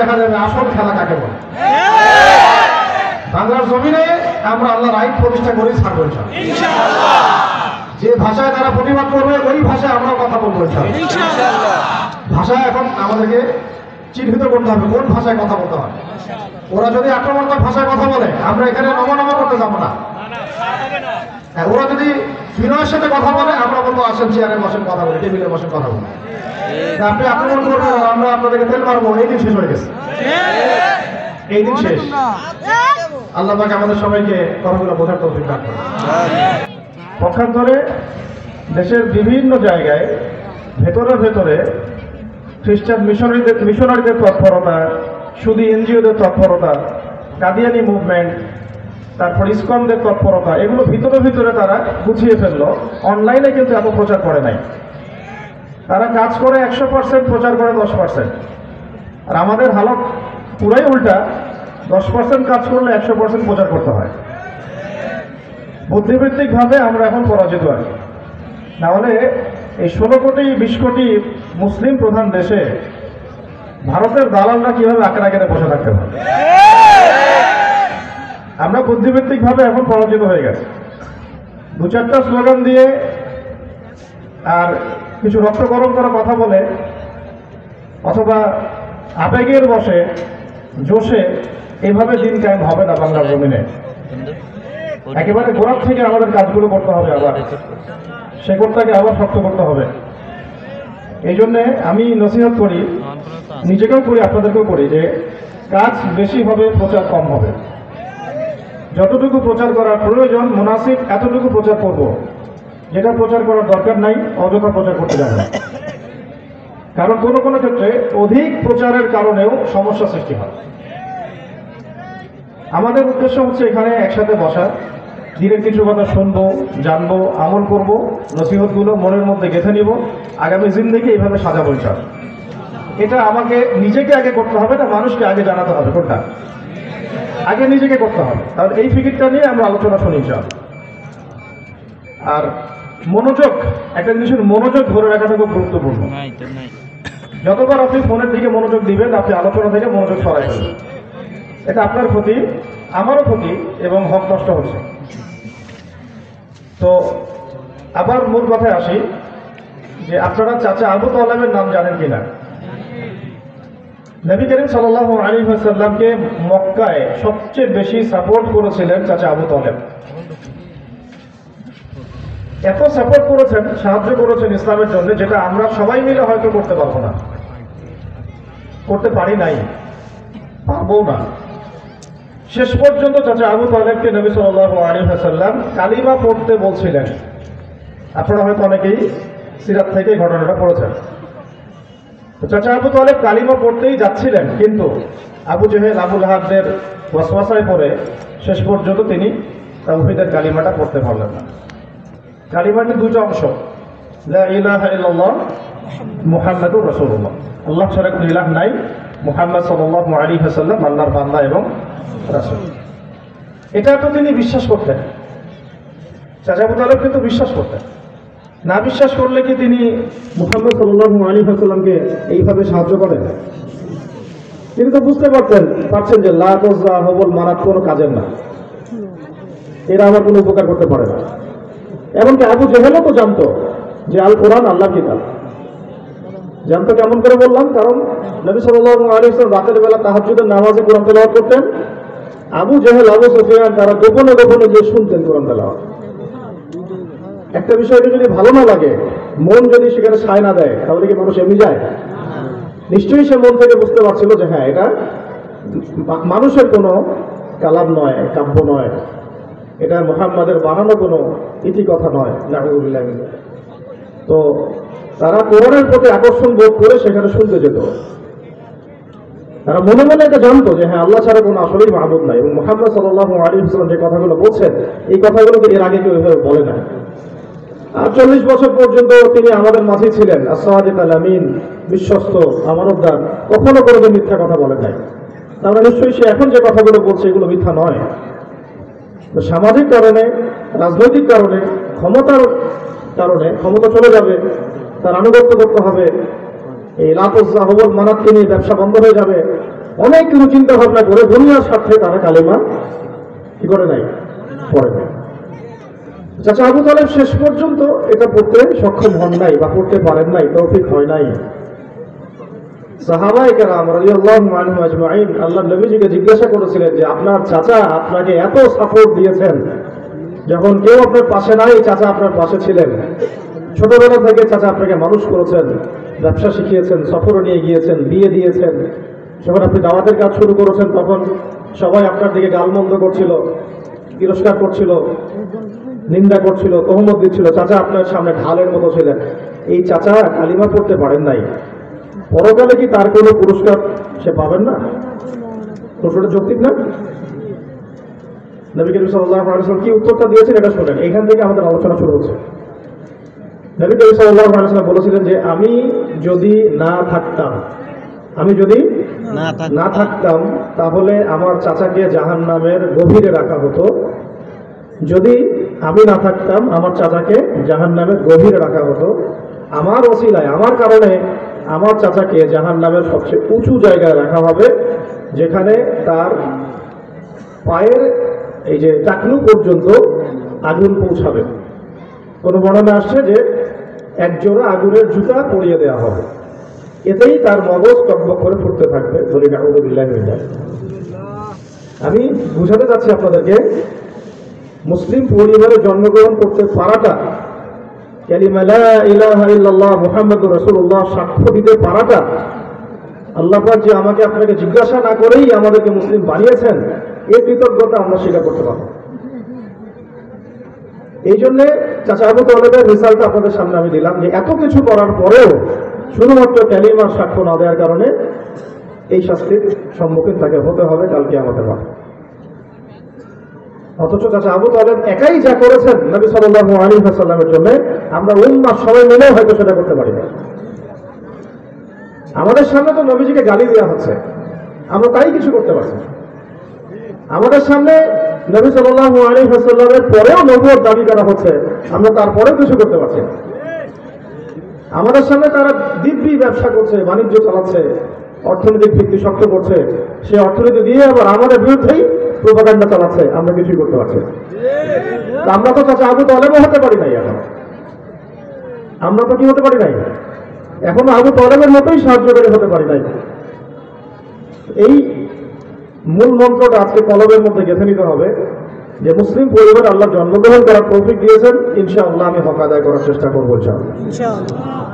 দেখা যাবে আসল খেলা কাকে বলে। বাংলার জমিনে আমরা আল্লাহর আইন প্রতিষ্ঠা করেই ছাড়বো ইনশাআল্লাহ। যে ভাষায় তারা প্রতিবাদ করবে ওই ভাষায় আমরা কথা বলবো ইনশাআল্লাহ। ভাষা এখন আমাদেরকে চিহ্নিত করতে হবে কোন ভাষায় কথা বলতে হয়। ওরা যদি আক্রমণাত্মক ভাষায় কথা বলে আমরা এখানে নমনম করতে যাবো না। ওরা যদি বিনয়ের সাথে কথা বলে আমরা বলবো আসেন চেয়ারে বসেন কথা বলে, টেবিলে বসেন কথা বলে। আপনি আক্রমণ করবেন আমরা আপনাদেরকে তেল মারবো, এই দিন শেষ হয়ে গেছে, এই দিন শেষ। আল্লাহ পাক আমাদের সবাইকে কথাগুলো বোঝার তৌফিক দান করুন। পক্ষান্তরে দেশের বিভিন্ন জায়গায় ভেতরে ভেতরে খ্রিস্টান মিশনারিদের তৎপরতা, শুধু এনজিওদের তৎপরতা, কাদিয়ানি মুভমেন্ট, তারপর ইসকনদের তৎপরতা, এগুলো ভিতরে ভিতরে তারা গুছিয়ে ফেললো। অনলাইনে কিন্তু এত প্রচার করে নাই। তারা কাজ করে 100%, প্রচার করে 10%। আর আমাদের হালত পুরাই উল্টা, 10% কাজ করলে 100% প্রচার করতে হয়। বুদ্ধিবৃত্তিকভাবে আমরা এখন পরাজিত আছি। নাহলে এই 16 কোটি 20 কোটি মুসলিম প্রধান দেশে ভারতের দালালরা কিভাবে আঁকড়ে আঁকড়ে বসে থাকতে পারে। আমরা বুদ্ধিবৃত্তিকভাবে এখন পরাজিত হয়ে গেছে। 2-4টা স্লোগান দিয়ে আর কিছু রক্ত গরম করা কথা বলে অথবা আবেগের বসে জোশে এভাবে দিন কায়েম হবে না বাংলার জমিনে। একেবারে গোড়ার থেকে আমাদের কাজগুলো করতে হবে, আবার শেকড়টাকে আবার শক্ত করতে হবে। এই জন্যে আমি নসিহত করি, নিজেকেও করি, আপনাদেরকেও করি, যে কাজ বেশি হবে, প্রচার কম হবে। যতটুকু প্রচার করার প্রয়োজন মুনাসিব এতটুকু প্রচার করব। যেটা প্রচার করার দরকার নাই অযথা প্রচার করতে যাবে না। কারণ কোনো কোনো ক্ষেত্রে অধিক প্রচারের কারণেও সমস্যা সৃষ্টি হয়। আমাদের উদ্দেশ্য হচ্ছে এখানে একসাথে বসা, দিনের কিছু কথা শুনবো, জানবো, আমল করব, নসিহতগুলো মনের মধ্যে গেঁথে নিব, আগামী জিন্দেগি এইভাবে সাজাবো ইনশাআল্লাহ। এটা আমাকে নিজেকে আগে করতে হবে না, মানুষকে আগে জানাতে হবে। কোনটা আগে নিজেকে করতে হবে। তাহলে এই ফিকিরটা নিয়ে আমরা আলোচনা শুনি ইনশাআল্লাহ। আর মনোযোগ, একটা জিনিসের মনোযোগ ধরে রাখাটা খুব গুরুত্বপূর্ণ। যতবার আপনি ফোনের দিকে মনোযোগ দিবেন আপনি আলোচনা থেকে মনোযোগ সরাই ফেলবেন। এটা আপনার ক্ষতি, আমারও ক্ষতি, এবং হক নষ্ট হচ্ছে। তো আবার মূল কথায় আসি, যে আপনারা চাচা আবু তালেবের নাম জানেন কিনা? নবী করিম সাল্লাল্লাহু আলাইহি ওয়াসাল্লামকে মক্কায় সবচেয়ে বেশি সাপোর্ট করেছিলেন চাচা আবু তালেব। এত সাপোর্ট করেছেন, সাহায্য করেছেন ইসলামের জন্য, যেটা আমরা সবাই মিলে হয়তো করতে পারবো না, করতে পারি নাই, পারবো না। শেষ পর্যন্ত চাচা আবু তালেবকে নবী সাল্লাল্লাহু আলাইহি ওয়াসাল্লাম কালিমা পড়তে বলছিলেন। আপনারা হয়তো অনেকেই সিরাত থেকে ঘটনাটা পড়েছেন। চাচা আবু তালেব কালিমা পড়তেই যাচ্ছিলেন, কিন্তু আবু জেহেল, আবু লাহাবদের ওয়াসওয়াসায় পড়ে শেষ পর্যন্ত তিনি তাওহীদের কালিমাটা পড়তে পারলেন না। কালিমাটি দুটো অংশ, লা ইলাহা ইল্লাল্লাহ মুহাম্মাদুর রাসূলুল্লাহ, আল্লাহ ছাড়া কোনো ইলাহ নাই, মুহাম্মদ সাল্লাল্লাহু আলাইহি ওয়াসাল্লাম আল্লাহর বান্দা এবং রাসূল। এটা তো তিনি বিশ্বাস করতেন, চাচা আবু তালেব কিন্তু বিশ্বাস করতেন। না বিশ্বাস করলে কি তিনি মুহাম্মদ সাল্লাল্লাহু আলাইহি ওয়াসাল্লামকে এইভাবে সাহায্য করেন? তিনি তো বুঝতে পারছেন যে লাত ওজ্জা হবল মানাত কোনো কাজের না, এরা আমার কোনো উপকার করতে পারে না। এমনকি আবু জেহেলও তো জানতো যে আল কোরআন আল্লাহর কিতাব, জানতো। কেমন করে বললাম? কারণ নবী সাল্লাল্লাহু আলাইহি ওয়াসাল্লাম রাতের বেলা তাহাজ্জুদের নামাজে কোরআন তেলাওয়াত করতেন। আবু জেহেল, আবু সুফিয়ান তারা গোপনে গোপনে গিয়ে শুনতেন কোরআন তেলাওয়াত। একটা বিষয়টা যদি ভালো না লাগে, মন যদি সেখানে সায় না দেয়, তাহলে কি মানুষ এমনি যায়? নিশ্চয়ই সে মন থেকে বুঝতে পারছিল যে হ্যাঁ, এটা মানুষের কোনো কালাম নয়, কাব্য নয়, এটা মুহাম্মাদের বানানো কোনো ইতিকথা নয়। নাউযুবিল্লাহ। তো তারা কোরআনের প্রতি আকর্ষণ বোধ করে সেখানে শুনতে যেত। তারা মনে মনে এটা জানতো যে হ্যাঁ, আল্লাহ ছাড়া কোনো আসলেই মাহবুব নাই, এবং মুহাম্মদ সাল্লাল্লাহু আলাইহি ওয়াসাল্লাম যে কথাগুলো বলছেন, এই কথাগুলো এর আগে কেউ এভাবে বলে না। আর 40 বছর পর্যন্ত তিনি আমাদের মাঝেই ছিলেন, as-সাদিক আল-আমিন, বিশ্বস্ত, আমানতদার, কখনো কোনো মিথ্যা কথা বলে নাই। তাহলে নিশ্চয়ই সে এখন যে কথাগুলো বলছে এগুলো মিথ্যা নয়। তো সামাজিক কারণে, রাজনৈতিক কারণে, ক্ষমতার কারণে, ক্ষমতা চলে যাবে, তার আনুগত্য করতে হবে, এই লাত ওজ্জা হবল মানাতকে নিয়ে ব্যবসা বন্ধ হয়ে যাবে, অনেক কিছু চিন্তা ভাবনা করে দুনিয়ার স্বার্থে তারা কালেমা কি করে নাই, পড়ে নাই। চাচা আবু তালেব শেষ পর্যন্ত এটা পড়তে সক্ষম হন নাই বা পড়তে পারেন নাই, তৌফিক হয় নাই। সাহাবায়ে কেরাম রাদিয়াল্লাহু আনহুম আজমাইন আল্লাহর নবীজিকে জিজ্ঞাসা করেছিলেন যে আপনার চাচা আপনাকে এত সাপোর্ট দিয়েছেন, যখন কেউ আপনার পাশে নাই চাচা আপনার পাশে ছিলেন, ছোটবেলা থেকে চাচা আপনাকে মানুষ করেছেন, ব্যবসা শিখিয়েছেন, সফরে নিয়ে গিয়েছেন, বিয়ে দিয়েছেন, যখন আপনি দাওয়াতের কাজ শুরু করেছেন তখন সবাই আপনার দিকে গালমন্দ করছিল, তিরস্কার করছিল, নিন্দা করছিল, তহমত দিচ্ছিল, চাচা আপনার সামনে ঢালের মতো ছিলেন। এই চাচা কালিমা পড়তে পারেন নাই, পরকালে কি তার কোনো পুরস্কার সে পাবেন না? প্রশ্নটা যৌক্তিক না? নবী করিম সাল্লাল্লাহু আলাইহি ওয়াসাল্লাম কি উত্তরটা দিয়েছেন এটা শুনেন, এখান থেকে আমাদের আলোচনা শুরু হচ্ছে। নবী করিম সাল্লাল্লাহু আলাইহি ওয়াসাল্লাম বলেছিলেন যে আমি যদি না থাকতাম তাহলে আমার চাচাকে জাহান্নামের গভীরে রাখা হতো। যদি আমি না থাকতাম আমার চাচাকে জাহান্নামের গভীরে রাখা হতো। আমার ওসিলায়, আমার কারণে আমার চাচাকে জাহান্নামের সবচেয়ে উঁচু জায়গায় রাখা হবে, যেখানে তার পায়ের এই যে টাকলু পর্যন্ত আগুন পৌঁছাবে। কোনো বর্ণনা আসছে যে এক জোড়া আগুনের জুতা পরিয়ে দেওয়া হবে, এতেই তার মগজ টকবক করে ফুটতে থাকবে। বলি নাউযুবিল্লাহি মিন যালিক। আমি বুঝাতে চাচ্ছি আপনাদেরকে, মুসলিম পরিবারে জন্মগ্রহণ করতে পারাটা, কালিমা লা ইলাহা ইল্লাল্লাহ মুহাম্মাদুর রাসূলুল্লাহ সাক্ষ্য দিতে পারাটা, আল্লাহ পাক যে আমাকে আপনাকে জিজ্ঞাসা না করেই আমাদেরকে মুসলিম বানিয়েছেন, এই কৃতজ্ঞতা আমরা স্বীকার করতে পারব। এই জন্য চাচা আবু তালেবের রিসালটা আপনাদের সামনে আমি দিলাম, যে এত কিছু করার পরেও শুধুমাত্র কালিমার সাক্ষ্য না দেওয়ার কারণে এই শাস্তির সম্মুখীন তাকে হতে হবে কালকে আমাদের মাঠে। অথচ চাচা আবু তালেব একাই যা করেছেন নবী সাল্লাল্লাহু আলাইহি ওয়াসাল্লামের জন্য, আমরা উম্মাহ সবাই মিলে হয়তো সেটা করতে পারি না। আমাদের সামনে তো নবীজিকে গালি দেওয়া হচ্ছে, আমরা তাই কিছু করতে পারছি। আমাদের সামনে নবী সাল্লাল্লাহু আলাইহি ওয়াসাল্লামের পরেও নবুয়ত দাবি করা হচ্ছে, আমরা তারপরেও কিছু করতে পারছি না। আমাদের সামনে তারা দিব্যি ব্যবসা করছে, বাণিজ্য চালাচ্ছে, অর্থনৈতিক ভিত্তি শক্ত করছে, সে অর্থনীতি দিয়ে আবার আমাদের বিরুদ্ধেই প্রোপাগান্ডা চালাচ্ছে, আমরা কিছুই করতে পারছি না। আমরা তো চাচা আবু তালেবও হতে পারি নাই, এখন আমরা তো কি হতে পারি নাই, এখনো আবু তালেবের মতোই সাহায্যকারী হতে পারি নাই। এই মূল মন্ত্রটা আজকে কলবের মধ্যে গেঁথে নিতে হবে যে মুসলিম পরিবার আল্লাহ জন্মগ্রহণ করার তৌফিক দিয়েছেন, ইনশাআল্লাহ আমি হক আদায় করার চেষ্টা করবো ইনশাআল্লাহ।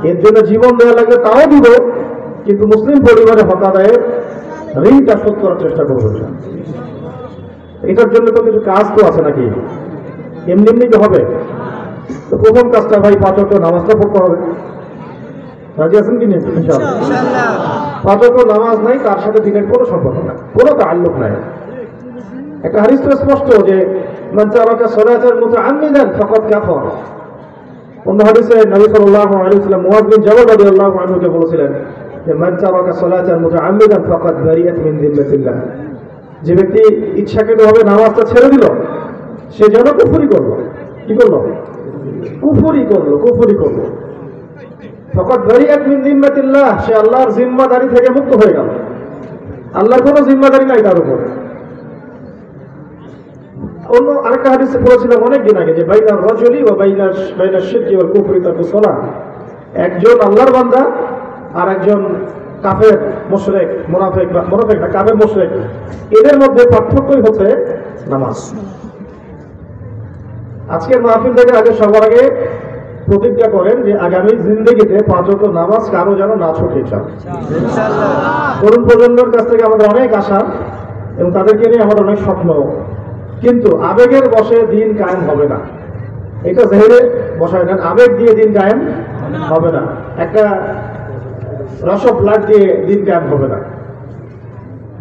এর জন্য জীবন দেওয়া লাগবে তাও দিব, কিন্তু মুসলিম পরিবারে হক আদায়ের ঋণটা শোধ করার চেষ্টা করবো। এটার জন্য তো কিছু কাজ তো আছে নাকি, এমনি এমনি কি হবে? তো প্রথম কাজটা ভাই 5 ওয়াক্ত নামাজটা পড়তে হবে। রাজি আছেন কি নেই? ইনশাআল্লাহ। 5 ওয়াক্ত নামাজ নাই, তার সাথে দিনের কোনো সম্পর্ক নাই, কোনো তাআল্লুক নাই। একটা হাদিস তো স্পষ্ট যে মান তারাকা সালাতান মুতাআম্মিদান ফাকাদ কাফার। অন্য হাদিসে নবী সাল্লাল্লাহু আলাইহি ওয়াসাল্লাম মুআয বিন জাবাল রাদিয়াল্লাহু আনহুকে বলেছিলেন যে মান তারাকা সালাতান মুতাআম্মিদান ফাকাদ বারিআত মিন যিম্মাতিল্লাহ। যে ব্যক্তি ইচ্ছাকৃতভাবে নামাজটা ছেড়ে দিল, সে যেন কুফরি করলো। কি করলো? কুফরি করলো। ফাকাদ বারিআত মিন যিম্মাতিল্লাহ, সে আল্লাহর জিম্মাদারি থেকে মুক্ত হয়ে গেল। আল্লাহর কোনো জিম্মাদারি নাই তার উপর। অন্য আরেকটা হাদিসে পড়েছিলাম অনেকদিন আগে যে বাইনা রাজুলি ওয়া বাইনা শিরকি ওয়াল কুফরি তারকুস সালাহ। একজন আল্লাহর বান্দা আর একজন কাফের মুশরিক, মুনাফিক না কাফের মুশরিক, এদের মধ্যে পার্থক্যই হচ্ছে নামাজ। আজকের মাহফিল থেকে আগে সবার আগে প্রতিজ্ঞা করেন যে আগামী জিন্দেগিতে 5 ওয়াক্ত নামাজ কারো যেন না ছুটে ইনশাআল্লাহ। তরুণ প্রজন্মের কাছ থেকে আমাদের অনেক আশা এবং তাদেরকে নিয়ে আমাদের অনেক স্বপ্ন, কিন্তু আবেগের বশে দিন কায়েম হবে না। এটা জেহেরে বসায় নেন, আবেগ দিয়ে দিন কায়েম হবে না, একটা রস অফ ব্লাড দিয়ে দিন কায়েম হবে না,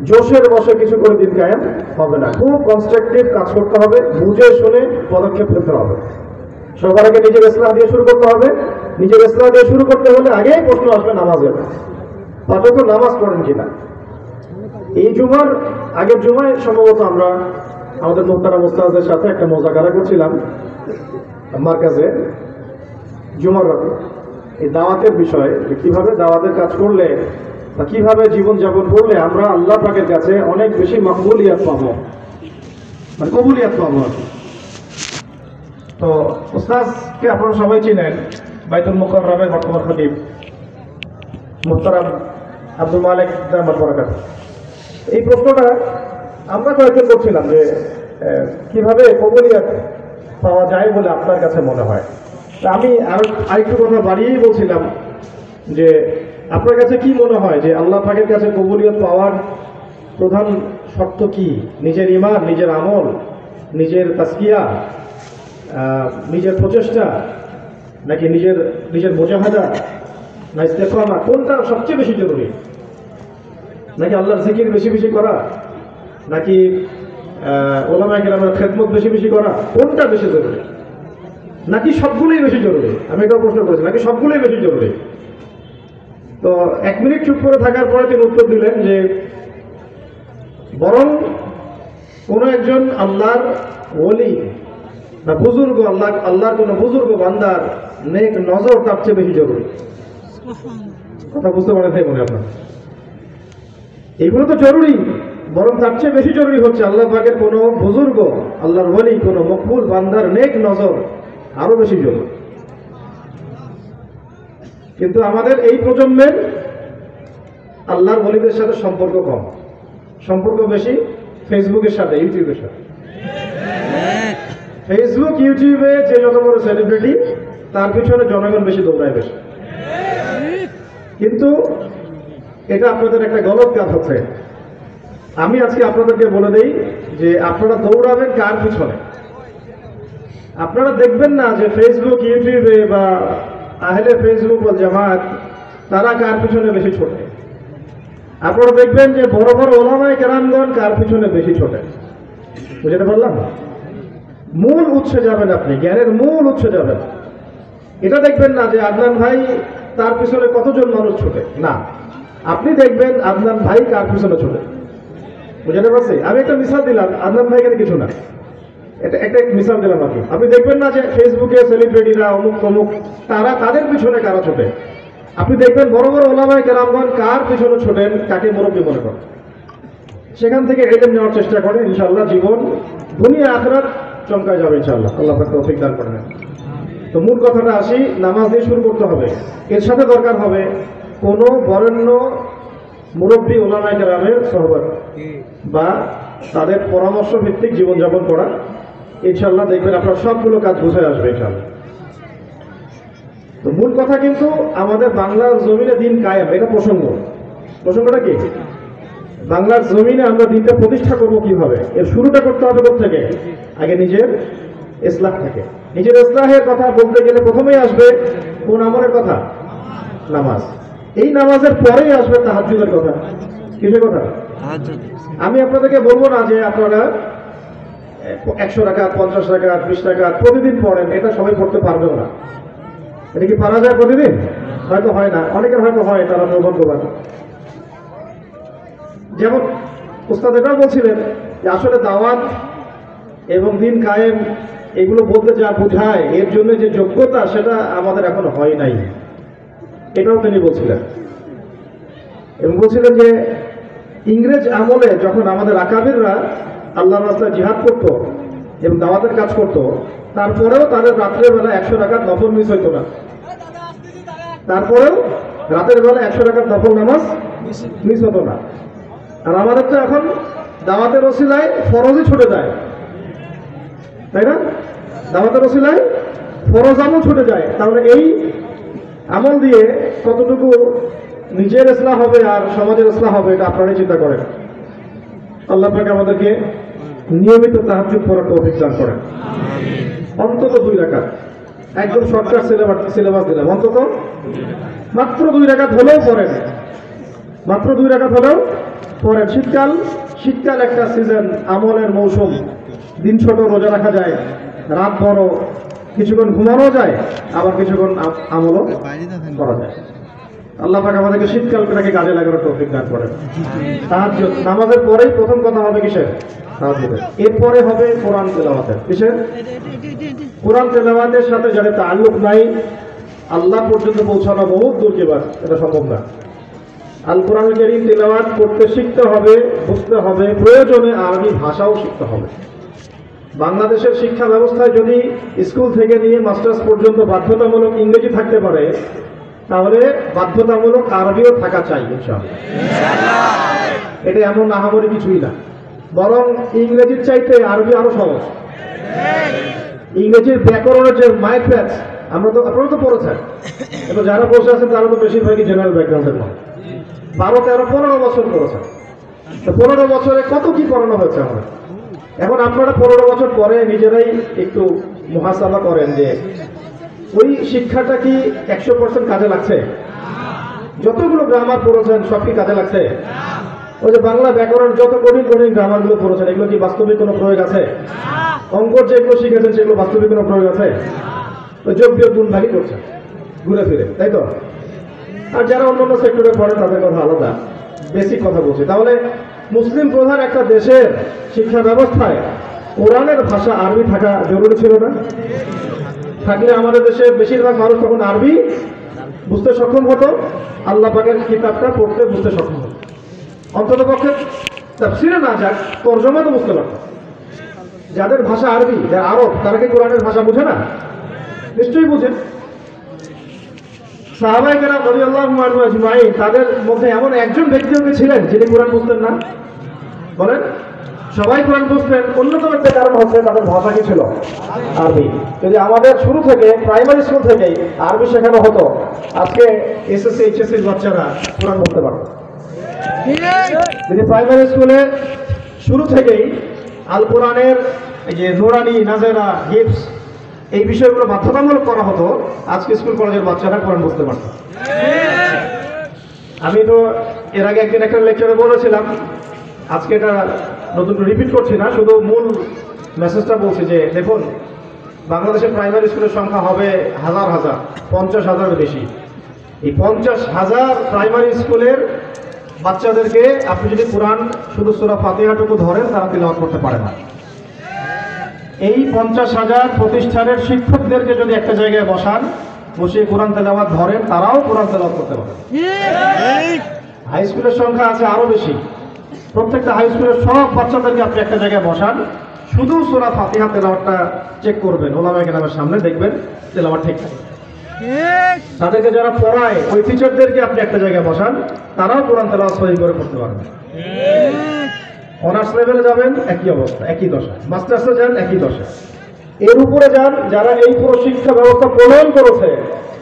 জোশের বশে কিছু করে দিন কায়েম হবে না। খুব কনস্ট্রাকটিভ কাজ করতে হবে, বুঝে শুনে পদক্ষেপ নিতে হবে। সবার আগে নিজের ইসলাহ দিয়ে শুরু করতে হবে। নিজের ইসলাহ দিয়ে শুরু করতে হলে আগেই প্রশ্ন আসবে নামাজের, 5 ওয়াক্ত নামাজ পড়েন কিনা। এই জুমার আগের জুমায় সম্ভবত আমরা আমাদের মুহতারাম উস্তাদের সাথে একটা মোজাকারা করছিলাম মার্কাজে জুমার রাতে, এই দাওয়াতের বিষয়ে, কিভাবে দাওয়াতের কাজ করলে বা কিভাবে জীবনযাপন করলে আমরা আল্লাহ পাকের কাছে অনেক বেশি মকবুলিয়াত পাবো, মানে কবুলিয়াত পাবো আর কি। তো উস্তাদকে আপনারা সবাই চিনেন, বাইতুল মুকাররমের বর্তমান খতিব মুহতারাম আব্দুল মালিক দামাত বরাকাত। এই প্রশ্নটা আমরা কয়েকজন করছিলাম যে কিভাবে কবুলিয়াত পাওয়া যায় বলে আপনার কাছে মনে হয়। আমি আরেকটু কথা বাড়িয়েই বলছিলাম যে আপনার কাছে কি মনে হয় যে আল্লাহ পাকের কাছে কবুলিয়ত পাওয়ার প্রধান শর্ত কি? নিজের ঈমান, নিজের আমল, নিজের তাসকিয়া, নিজের প্রচেষ্টা, নাকি নিজের মুজাহাদা, না ইস্তেকামা? কোনটা সবচেয়ে বেশি জরুরি? নাকি আল্লাহর জিকির বেশি বেশি করা, নাকি ওলামায়ে কেরামের খেদমত বেশি বেশি করা? কোনটা বেশি জরুরি? নাকি সবগুলোই বেশি জরুরি? আমি এটা প্রশ্ন করেছি, নাকি সবগুলোই বেশি জরুরি? তো 1 মিনিট চুপ করে থাকার পরে তিনি উত্তর দিলেন যে বরং কোন একজন আল্লাহর ওলি বা বুজুর্গ, আল্লাহর কোন বুজুর্গ বান্দার নেক নজর তার চেয়ে বেশি জরুরি। কথা বুঝতে পারেন তাই মনে আপনার? এইগুলো তো জরুরি, বরং তার চেয়ে বেশি জরুরি হচ্ছে আল্লাহ পাকের কোন বুজুর্গ, আল্লাহর ওলি, কোন মকবুল বান্দার নেক নজর আরো বেশি জরুরি। কিন্তু আমাদের এই প্রজন্মের আল্লাহর ওলিদের সাথে সম্পর্ক কম, সম্পর্ক বেশি ফেসবুকের সাথে, ইউটিউবের সাথে। ফেসবুক ইউটিউবে যে যত বড় সেলিব্রিটি, তার পিছনে জনগণ বেশি দৌড়ায় বেশি। কিন্তু এটা আপনাদের একটা গলত কাজ হচ্ছে। আমি আজকে আপনাদেরকে বলে দেই যে আপনারা দৌড়াবেন কার পিছনে। আপনারা দেখবেন না যে ফেসবুক ইউটিউবে বা আহলে ফেসবুক ওয়াল জামাত তারা কার পিছনে বেশি ছোটে। আপনারা দেখবেন যে বড় বড় ওলামায়ে কেরামগণ কার পিছনে বেশি ছোটে। বুঝতে পারলাম? মূল উৎসে যাবেন আপনি, জ্ঞানের মূল উৎসে যাবেন। এটা দেখবেন না যে আদনান ভাই তার পিছনে কতজন মানুষ ছোটে, না, আপনি দেখবেন আদনান ভাই কার পিছনে ছোটে। বুঝতে পারছি? আমি একটা মিসাল দিলাম, আদনান ভাই এখানে কিছু না, এটা একটা মিসাল দিলাম আর কি। আপনি দেখবেন না যে ফেসবুকে সেলিব্রিটিরা অমুক তমুক তারা তাদের পিছনে কারা ছোটে। আপনি দেখবেন বড় বড় ওলামায়ে কেরামগণ কার পিছনে ছোটেন, কাকে মুরব্বী মনে করেন, সেখান থেকে ইলম নেওয়ার চেষ্টা করেন। ইনশাআল্লাহ জীবন দুনিয়া আখিরাত চমকায় যাবে ইনশাআল্লাহ। আল্লাহ পাক তৌফিক দান করেন। তো মূল কথাটা আসি, নামাজ দিয়ে শুরু করতে হবে। এর সাথে দরকার হবে কোনো বরেণ্য মুরব্বী ওলামায়ে কেরামের সোহবত বা তাদের পরামর্শ ভিত্তিক জীবনযাপন করা। ইনশাআল্লাহ দেখবেন আপনার সবগুলো কাজ বুঝে আসবে ইনশাআল্লাহ। তো মূল কথা কিন্তু আমাদের বাংলার জমিনে দিন কায়েম, এটা প্রসঙ্গটা কি? বাংলার জমিনে আমরা দিনটা প্রতিষ্ঠা করব কিভাবে? এর শুরুটা করতে হবে কোত্থেকে? আগে নিজের ইসলাহ থেকে। নিজের ইসলাহের কথা বলতে গেলে প্রথমেই আসবে কোন আমলের কথা? নামাজ। এই নামাজের পরেই আসবে তাহাজ্জুদের কথা। কিসের কথা? আমি আপনাদেরকে বলবো না যে আপনারা 100 রাকাত, 50 রাকাত, 20 রাকাত প্রতিদিন পড়েন, এটা সবাই পড়তে পারবেও না। এটা কি পারা যায় প্রতিদিন? হয়তো হয় না, অনেকের হয়তো হয়, তারা সৌভাগ্যবান। যেমন উস্তাদ এটাও বলছিলেন যে আসলে দাওয়াত এবং দিন কায়েম এগুলো বলতে যা বোঝায়, এর জন্য যে যোগ্যতা সেটা আমাদের এখনো হয় নাই, এটাও তিনি বলছিলেন। এবং বলছিলেন যে ইংরেজ আমলে যখন আমাদের আকাবিররা আল্লাহর রাস্তায় জিহাদ করত এবং দাওয়াতের কাজ করত, তারপরেও তাদের রাত্রের বেলা 100 রাকাত নফল মিস হইতো না। তারপরেও রাতের বেলা 100 রাকাত নফল নামাজ মিস হতো না। আর আমাদের তো এখন দাওয়াতের ওসিলায় ফরজই ছুটে যায়, তাই না? দাওয়াতের ওসিলায় ফরজ আমল ছুটে যায়। তাহলে এই আমল দিয়ে কতটুকু নিজের ইসলাহ হবে আর সমাজের ইসলাহ হবে, এটা আপনারাই চিন্তা করেন। আল্লাহ পাক আমাদেরকে নিয়মিত তাহাজ্জুদ পড়ার তৌফিক দান করেন। অন্তত 2 রাকাত, একদম শর্টকাট সিলেবাস দিলাম, অন্তত মাত্র 2 রাকাত হলেও পড়েন, মাত্র 2 রাকাত হলেও পড়েন। শীতকাল একটা সিজন, আমলের মৌসুম। দিন ছোট, রোজা রাখা যায়, রাত বড়, কিছুক্ষণ ঘুমানো যায়, আবার কিছুক্ষণ আমলও করা যায়। আল্লাহ পাক আমাদেরকে শীতকালটাকে কাজে লাগানোর তৌফিক দান করেন। তাহাজ্জুদ নামাজের পরেই প্রথম কথা হবে কিসের? তাহাজ্জুদের। এরপরে হবে কোরআন তেলাওয়াতের। কিসের? কোরআন তেলাওয়াতের সাথে যাদের তাআল্লুক নাই, আল্লাহ পর্যন্ত পৌঁছানো বহুত দূর কি বাস, এটা সম্ভব না। আল কোরআনুল কারীম তিলাওয়াত করতে শিখতে হবে, বুঝতে হবে, প্রয়োজনে আরবি ভাষাও শিখতে হবে। বাংলাদেশের শিক্ষা ব্যবস্থায় যদি স্কুল থেকে নিয়ে মাস্টার্স পর্যন্ত বাধ্যতামূলক ইংরেজি থাকতে পারে, তাহলে বাধ্যতামূলক আরবিও থাকা চাই ইনশাআল্লাহ। এটা এমন আহামরি কিছুই না, বরং ইংরেজির চাইতে আরবি আরো সহজ। ইংরেজির ব্যাকরণের যে মাইক প্যাচ, আপনারা তো পড়েছেন, কিন্তু যারা বসে আছেন তারা তো বেশিরভাগই জেনারেল ব্যাকগ্রাউন্ডের নয়। 12, 13, 15 বছর পড়েছেন, তো 15 বছরে কত কি পড়ানো হয়েছে আমাদের। এখন আপনারা 15 বছর পরে নিজেরাই একটু মুহাসাবা করেন যে ওই শিক্ষাটা কি 100% কাজে লাগছে? যতগুলো গ্রামার পড়েছেন সব কি কাজে লাগছে? ওই যে বাংলা ব্যাকরণ যত কঠিন কঠিন গ্রামারগুলো পড়েছেন, এগুলো কি বাস্তবিক কোনো প্রয়োগ আছে? অঙ্কর যেগুলো শিখেছেন সেগুলো বাস্তবিক কোনো প্রয়োগ আছে? ওই যোগ বিয়োগ গুণ ভাগই করছেন ঘুরে ফিরে, তাই তো? আর যারা অন্যান্য সেক্টরে পড়েন তাদের কথা আলাদা, বেসিক কথা বলছি। তাহলে মুসলিম প্রধান একটা দেশের শিক্ষা ব্যবস্থায় কোরআনের ভাষা আরবি থাকা জরুরি ছিল না? থাকলে আমাদের দেশে বেশিরভাগ মানুষ তখন আরবি বুঝতে সক্ষম হতো, আল্লাহ পাকের কিতাবটা পড়তে বুঝতে সক্ষম হতো। অন্তত পক্ষে তাফসিরে না যাক, তরজমা তো বুঝতে পারত। যাদের ভাষা আরবি, যারা আরব, তারা কি কোরআনের ভাষা বুঝে না? নিশ্চয়ই বুঝে। সাহাবায়ে কেরাম রাদিয়াল্লাহু আনহুম আজমাইন, তাদের মধ্যে এমন একজন ব্যক্তিও কি ছিলেন যিনি কোরআন বুঝতেন না? বলেন, সবাই কোরআন বুঝতেন। অন্যতম একটা কারণ হচ্ছে তাদের ভাষা কি ছিল? আরবি। যদি আমাদের শুরু থেকে প্রাইমারি স্কুল থেকেই আরবি শেখানো হতো, আজকে এসএসসি এইচএসসির বাচ্চারা কোরআন বলতে পারত। যদি প্রাইমারি স্কুলে শুরু থেকেই আল কোরআনের এই যে নুরানি, নাজেরা, হিফজ, এই বিষয়গুলো বাধ্যতামূলক করা হতো, আজকে স্কুল কলেজের বাচ্চারা কোরআন বুঝতে পারত। আমি তো এর আগে একদিন একটা লেকচারে বলেছিলাম, আজকে এটা নতুন রিপিট করছি না, শুধু মূল মেসেজটা বলছি যে দেখুন, বাংলাদেশের প্রাইমারি স্কুলের সংখ্যা হবে হাজার হাজার, 50,000-এর বেশি। এই 50,000 প্রাইমারি স্কুলের বাচ্চাদেরকে আপনি যদি কোরআন শুধু সূরা ফাতিহাটুকু ধরেন, তারা তিলাওয়াত করতে পারে না। এই 50,000 প্রতিষ্ঠানের শিক্ষকদেরকে যদি একটা জায়গায় বসান, বসিয়ে কোরআন তেলাওয়াত ধরেন, তারাও কোরআন তেলাওয়াত করতে পারে। হাই স্কুলের সংখ্যা আছে আরো বেশি। প্রত্যেকটা হাই স্কুলের সব বাচ্চাদেরকে আপনি একটা জায়গায় বসান, শুধু সূরা ফাতিহা তেলাওয়াতটা চেক করবেন, ওলামায়ে কেরামের সামনে দেখবেন তেলাওয়াত ঠিক থাকে। তাদেরকে যারা পড়ায় ওই টিচারদেরকে আপনি একটা জায়গায় বসান, তারাও কোরআন তেলাওয়াত সহি করে পড়তে পারবেন। অনার্স লেভেলে যাবেন, একই অবস্থা, একই দশা। মাস্টার্সে যান, একই দশা। এর উপরে যান, যারা এই পুরো শিক্ষা ব্যবস্থা প্রণয়ন করেছে,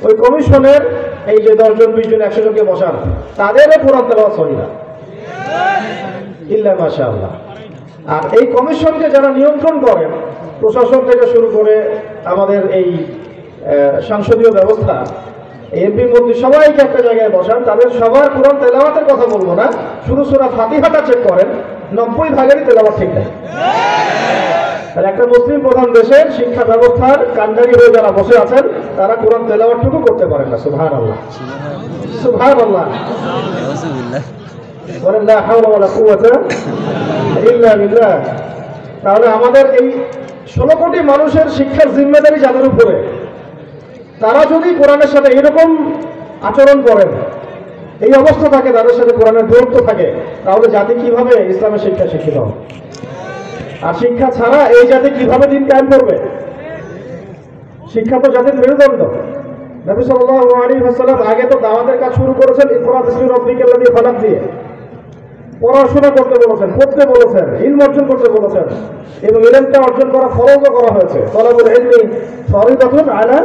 ওই কমিশনের এই যে 10 জন, 20 জন, 100 জনকে বসান, তাদেরও কোরআন তেলাওয়াত সহি না, ইল্লা মাশাআল্লাহ। আর এই কমিশনকে যারা নিয়ন্ত্রণ করেন, প্রশাসন থেকে শুরু করে আমাদের এই সংসদীয় ব্যবস্থা, এমপি মন্ত্রী সবাইকে একটা জায়গায় বসান, তাদের সবার কোরআন তেলাওয়াতের কথা বলবো না, শুধু সূরা ফাতিহাটা চেক করেন, 90 ভাগেরই তেলাওয়াত ঠিক নাই। তাহলে একটা মুসলিম প্রধান দেশের শিক্ষা ব্যবস্থার কান্ডারি হয়ে যারা বসে আছেন, তারা কোরআন তেলাওয়াতটুকু করতে পারেন না। সুবহানাল্লাহ, সুবহানাল্লাহ, বলেন লা হাওলা ওয়ালা কুওয়াতা ইল্লা বিল্লাহ। তাহলে আমাদের এই 16 কোটি মানুষের শিক্ষার জিম্মেদারি যাদের উপরে, তারা যদি কোরআনের সাথে এরকম আচরণ করেন, এই অবস্থা থাকে, তাদের সাথে কোরআনের দূরত্ব থাকে, তাহলে জাতি কিভাবে ইসলামের শিক্ষা শিক্ষিত হবে? আর শিক্ষা ছাড়া এই জাতি কিভাবে দিন কায়েম করবে? শিক্ষা তো জাতির মেরুদণ্ড। নবী সাল্লাল্লাহু আলাইহি ওয়াসাল্লাম আগে তো দাওয়াতের কাজ শুরু করেছেন ইকরা বিসমি রাব্বিকাল্লাযী খালাক দিয়ে। পড়াশোনা করতে বলেছেন, পড়তে বলেছেন, ইলম অর্জন করতে বলেছেন, এবং ইলমটা অর্জন করা ফরজও করা হয়েছে। তলাবুল ইলমি ফরিদাতুন আলা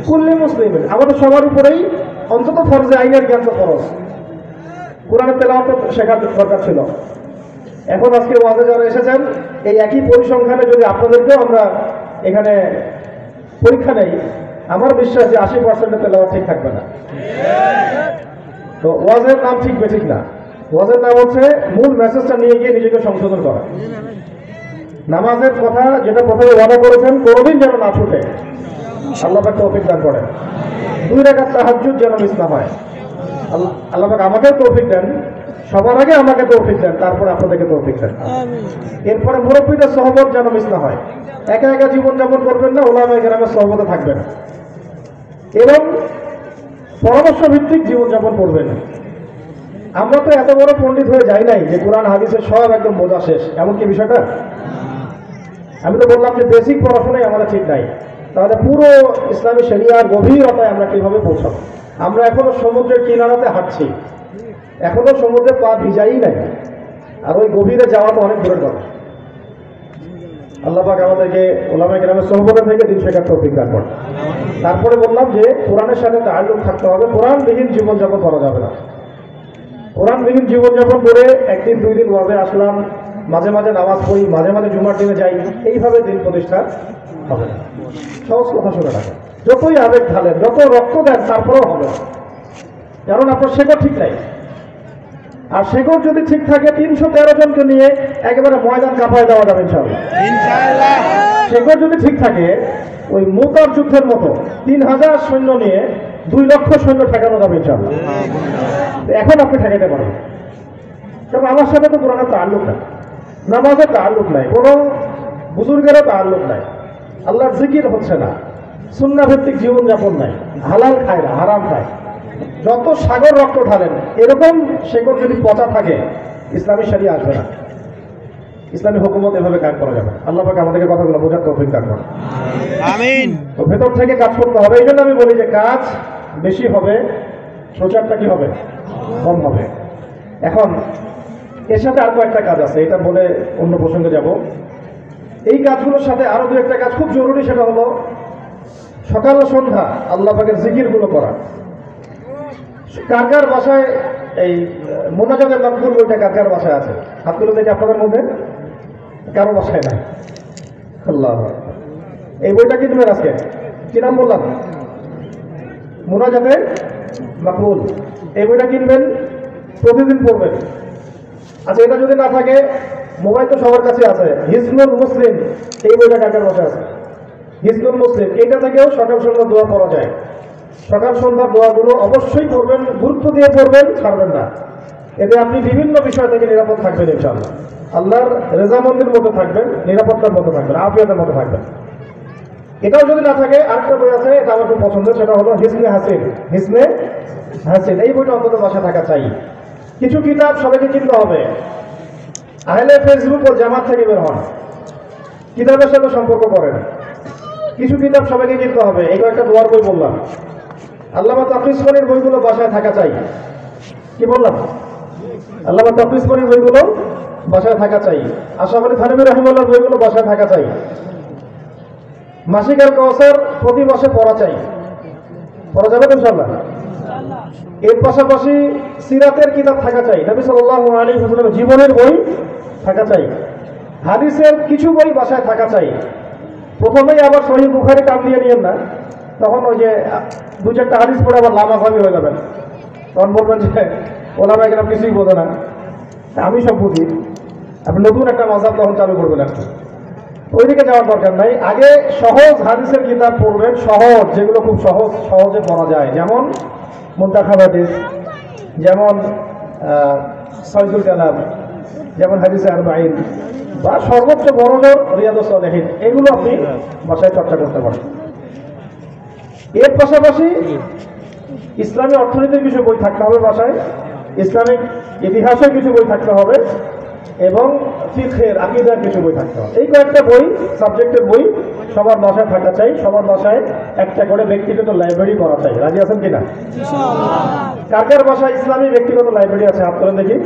কুল্লি মুসলিমিন, আমাদের সবার উপরেই অন্তত ফরজে আইনের জ্ঞান তো ফরজ। কোরআনের তেলাওয়াত শেখার দরকার ছিল। এখন আজকে ওয়াজে যারা এসেছেন, এই একই পরিসংখ্যানে যদি আপনাদেরকেও আমরা এখানে পরীক্ষা নেই, আমার বিশ্বাস যে 80% তেলাওয়াত ঠিক থাকবে না। তো ওয়াজের নাম ঠিক বেঠিক না, ওয়াজের নাম হচ্ছে মূল মেসেজটা নিয়ে গিয়ে নিজেকে সংশোধন করা। নামাজের কথা যেটা প্রথমে ওয়াদা করেছেন, কোনোদিন যেন না ছুটে, আল্লাহ পাক তৌফিক দান করেন। 2 রাকাত তাহাজ্জুদ যেন মিস না হয়। আল্লাহ পাক আমাকেও তৌফিক দেন, সবার আগে আমাকে তৌফিক দেন, তারপরে আপনাদেরকে তৌফিক দেন। এরপরে মুরব্বীদের সহবত যেন মিস না হয়। একা একা জীবনযাপন করবেন না, উলামায়ে কেরামের সহবতে থাকবেন, এবং পরামর্শ ভিত্তিক জীবনযাপন করবেন। আমরা তো এত বড় পণ্ডিত হয়ে যাই নাই যে কোরআন হাদিসের সব একদম বোঝা শেষ, এমন কি বিষয়টা? আমি তো বললাম যে বেসিক পড়াশোনাই আমাদের ঠিক নাই, তাহলে পুরো ইসলামী শরিয়ার গভীরতায় আমরা কিভাবে পৌঁছাবো? আমরা এখনো সমুদ্রের কিনারাতে হাঁটছি, এখনো সমুদ্রে পা ভিজাই নাই, আর ওই গভীরে যাওয়া তো অনেক দূরের কথা। আল্লাহ পাক আমাদেরকে উলামায়ে কেরামের সোহবত থেকে দিন শেখার তৌফিক দান করেন। তারপরে বললাম যে কোরআনের সাথে তাআল্লুক থাকতে হবে, কোরআনবিহীন জীবনযাপন করা যাবে না। কোরআনবিহীন জীবনযাপন করে একদিন দুই দিন ওয়াজে আসলাম, মাঝে মাঝে নামাজ পড়ি, মাঝে মাঝে জুমার দিনে যাই, এইভাবে দিন প্রতিষ্ঠা হবে না। সহজ কথা শুনে রাখেন, যতই আবেগ ঢালেন, যত রক্ত দেন, তারপরেও হবে না, কারণ আপনার শেকড় ঠিক নাই। আর শেকড় যদি ঠিক থাকে 313 জনকে নিয়ে একেবারে ময়দান কাঁপায় দেওয়া যাবে ইনশাআল্লাহ। শেকড় যদি ঠিক থাকে ওই মুতার যুদ্ধের মতো 3000 সৈন্য নিয়ে 2 লক্ষ সৈন্য ঠেকানো যাবে ইনশাআল্লাহ। এখন আপনি ঠেকাতে পারেন, কারণ আমার সাথে তো কোরআনের তাআল্লুক নাই, নামাজের তাআল্লুক নাই, কোনো বুজুর্গেরও তাআল্লুক নাই, আল্লাহর জিকির হচ্ছে না, সুন্নাহ ভিত্তিক জীবনযাপন নাই, হালাল খায় না, হারাম খায়। যত সাগর রক্ত ঢালেন, এরকম শেকড় যদি পচা থাকে, ইসলামী শরিয়া আসবে না, ইসলামী হুকুমত এভাবে কাজ করা যাবে। আল্লাহ পাক আমাদেরকে কথাগুলো বোঝার তৌফিক দান করুন, আমিন। তো ভেতর থেকে কাজ করতে হবে। এই জন্য আমি বলি যে কাজ বেশি হবে, প্রচারটা কি হবে? কম হবে। এখন এর সাথে আরো একটা কাজ আছে, এটা বলে অন্য প্রসঙ্গে যাব। এই কাজগুলোর সাথে আরো দু একটা কাজ খুব জরুরি, সেটা হলো সকাল ও সন্ধ্যা আল্লাহ পাকের জিকিরগুলো করা। কার কার বাসায় এই মোনাজাতের মাকবুল বইটা কার কার বাসায় আছে? হাতগুলো দেখে আপনাদের মধ্যে কারো বাসায় নাই। আল্লাহ, এই বইটা কিনবেন আজকে, কি নাম বললাম? মোনাজাতের মাকবুল। এই বইটা কিনবেন, প্রতিদিন পড়বেন। আচ্ছা, এটা যদি না থাকে, মোবাইল তো সবার কাছে আছে, হিজনুল মুসলিম, এই বইটা কার কার বাসায় আছে? হিজনুল মুসলিম, এটা থেকেও সকাল সন্ধ্যা দোয়া পড়া যায়। সকাল সন্ধ্যার দোয়াগুলো অবশ্যই পড়বেন, গুরুত্ব দিয়ে পড়বেন, ছাড়বেন না। এতে আপনি বিভিন্ন বিষয় থেকে নিরাপদ থাকবেন ইনশাআল্লাহ। আল্লাহর রেজামন্দির মধ্যে থাকবেন, নিরাপত্তার মধ্যে থাকবেন, আফিয়াতের মধ্যে থাকবেন। এটাও যদি না থাকে, আরেকটা বই আছে, এটা আমার খুব পছন্দের, সেটা হলো হিসনে হাসিন। হিসনে হাসিন, এই বইটা অন্তত বাসায় থাকা চাই। কিছু কিতাব সবাইকে কিনতে হবে। আহলে ফেসবুক ও জামাত থেকে বের হন, কিতাবের সাথে সম্পর্ক করেন। কিছু কিতাব সবাইকে কিনতে হবে। এই কয়েকটা দোয়ার বই বললাম, আল্লামা তাফিজ করির বইগুলো বাসায় থাকা চাই। কি বললাম? আল্লামা তাফিজ করির বইগুলো বাসায় থাকা চাই। আশরাফ আলী থানভী রাহিমাহুল্লাহর বইগুলো বাসায় থাকা চাই। মাসিক আল কাউসার প্রতি মাসে পড়া চাই। পড়া যাবে তো ইনশাআল্লাহ। এর পাশাপাশি সিরাতের কিতাব থাকা চাই, নবী সাল্লাল্লাহু আলাইহি ওয়াসাল্লামের জীবনের বই থাকা চাই। হাদিসের কিছু বই বাসায় থাকা চাই। প্রথমেই আবার সহিহ বুখারী টান দিয়ে নিয়েন না, তখন ওই যে 2-4টা হাদিস পড়ে আবার লামাঝাবি হয়ে যাবেন। তখন বলবেন যে ওলামায়ে কেরাম কিছুই বোঝে না, আমি সব বুঝি। আপনি নতুন একটা মাযহাব তখন চালু করবেন। একটু ওইদিকে যাওয়ার দরকার নাই। আগে সহজ হাদিসের কিতাব পড়বেন, সহজ, যেগুলো খুব সহজে পড়া যায়, যেমন মুনতাখাব হাদিস, যেমন সাইদুল কালাম, যেমন হাদিসে আরবাঈন, বা সর্বোচ্চ বড় রিয়াদুস সালিহিন, এগুলো আপনি বাসায় চর্চা করতে পারেন। এর পাশাপাশি ইসলামী অর্থনীতির কিছু বই থাকতে হবে বাসায়, ইসলামিক ইতিহাসের কিছু বই থাকতে হবে, এবং ফিকহের, আকীদার কিছু বই থাকতে হবে। এই কয়েকটা বই, সাবজেক্টের বই সবার বাসায় থাকা চাই। সবার বাসায় একটা করে ব্যক্তিগত লাইব্রেরি করা চাই। রাজি আছেন কিনা? কার কার বাসায় ইসলামী ব্যক্তিগত লাইব্রেরি আছে? হাত তোলেন দেখি।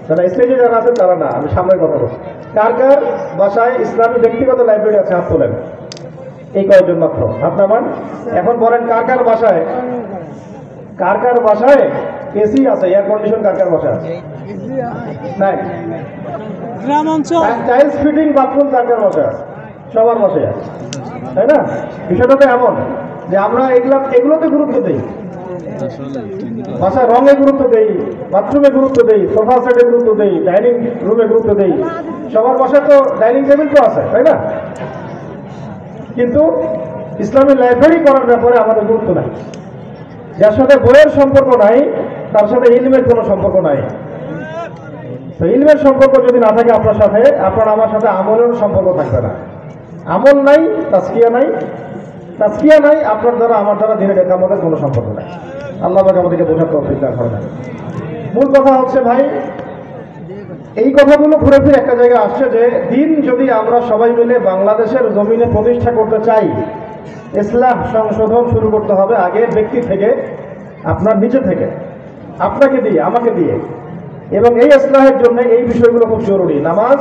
যারা স্টেজে যারা আছেন তারা না, আমি সামনের কথা বলছি। কার কার বাসায় ইসলামী ব্যক্তিগত লাইব্রেরি আছে? হাত তোলেন। এই কয়েকজন মাত্র হাত নামান। এখন বলেন, কার কার বাসায় এসি আছে, এয়ার কন্ডিশন কার কার বাসায় আছে? নাই। টাইলস ফিটিং বাথরুম কার কার বাসায় আছে? সবার বাসায় আছে, তাই না? বিষয়টা তো এমন যে আমরা এগুলোতে গুরুত্ব দিই, বাসায় রঙে গুরুত্ব দেই, বাথরুমে গুরুত্ব দেই, সোফা সেটে গুরুত্ব দেই, ডাইনিং রুমে গুরুত্ব দেই। সবার বাসায় তো ডাইনিং টেবিল তো আছে, তাই না? কিন্তু ইসলামী লাইব্রেরি করার ব্যাপারে আমাদের গুরুত্ব নাই। যার সাথে বইয়ের সম্পর্ক নাই, তার সাথে ইলমের কোনো সম্পর্ক নাই। তো ইলমের সম্পর্ক যদি না থাকে আপনার সাথে, আপনার আমার সাথে আমলের সম্পর্ক থাকবে না। আমল নাই, তাজকিয়া নাই, আপনার দ্বারা আমার দ্বারা দিনের কামাতের কোনো সম্পর্ক নাই। আল্লাহ পাক আমাদেরকে বোঝার তৌফিক দান করেন। মূল কথা হচ্ছে ভাই, এই কথাগুলো ঘুরে ফিরে একটা জায়গায় আসছে যে দিন যদি আমরা সবাই মিলে বাংলাদেশের জমিনে প্রতিষ্ঠা করতে চাই, ইসলাম সংশোধন শুরু করতে হবে আগে ব্যক্তি থেকে, আপনার নিচে থেকে, আপনাকে দিয়ে, আমাকে দিয়ে। এবং এই ইসলাহের জন্য এই বিষয়গুলো খুব জরুরি। নামাজ,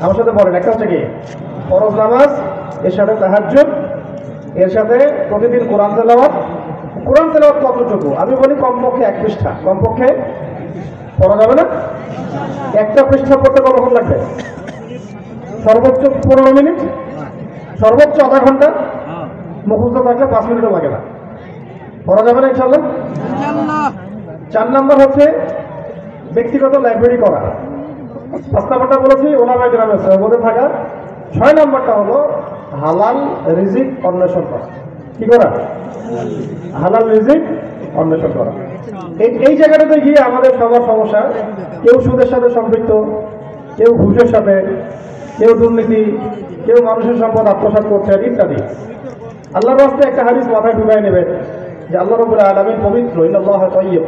আমার সাথে বলেন, একটা হচ্ছে কি ফরজ নামাজ, এর সাথে তাহাজ্জুদ, এর সাথে প্রতিদিন কোরআন তেলাওয়াত। কোরআন তেলাওয়াত কতটুকু? আমি বলি কমপক্ষে 1 পৃষ্ঠা, কমপক্ষে পড়া যাবে না? একটা পৃষ্ঠা পড়তে কতক্ষণ লাগবে? সর্বোচ্চ 15 মিনিট, সর্বোচ্চ আধা ঘন্টা। মুখস্থ থাকলে 5 মিনিটও লাগে না, পড়া যাবে না ইনশাল্লাহ। 4 নম্বর হচ্ছে ব্যক্তিগত লাইব্রেরি করা। 5 নম্বরটা বলেছি ওলামায়ে কেরামের সহবতে থাকা। 6 নম্বরটা হলো হালাল রিজিক অন্বেষণ করা। কি করা? হালাল রিজিক অন্বেষণ করা। এই জায়গাটাতে গিয়ে আমাদের সবার সমস্যা। কেউ সুদের সাথে সম্পৃক্ত, কেউ ঘুষের সাথে, কেউ দুর্নীতি, কেউ মানুষের সম্পদ আত্মসাৎ করছে ইত্যাদি। আল্লাহর রাস্তায় একটা হাদিস মাথায় ঢুকাই নেবেন যে আল্লাহ রাব্বুল আলামিন পবিত্র, ইন্নাল্লাহা তাইয়্যিব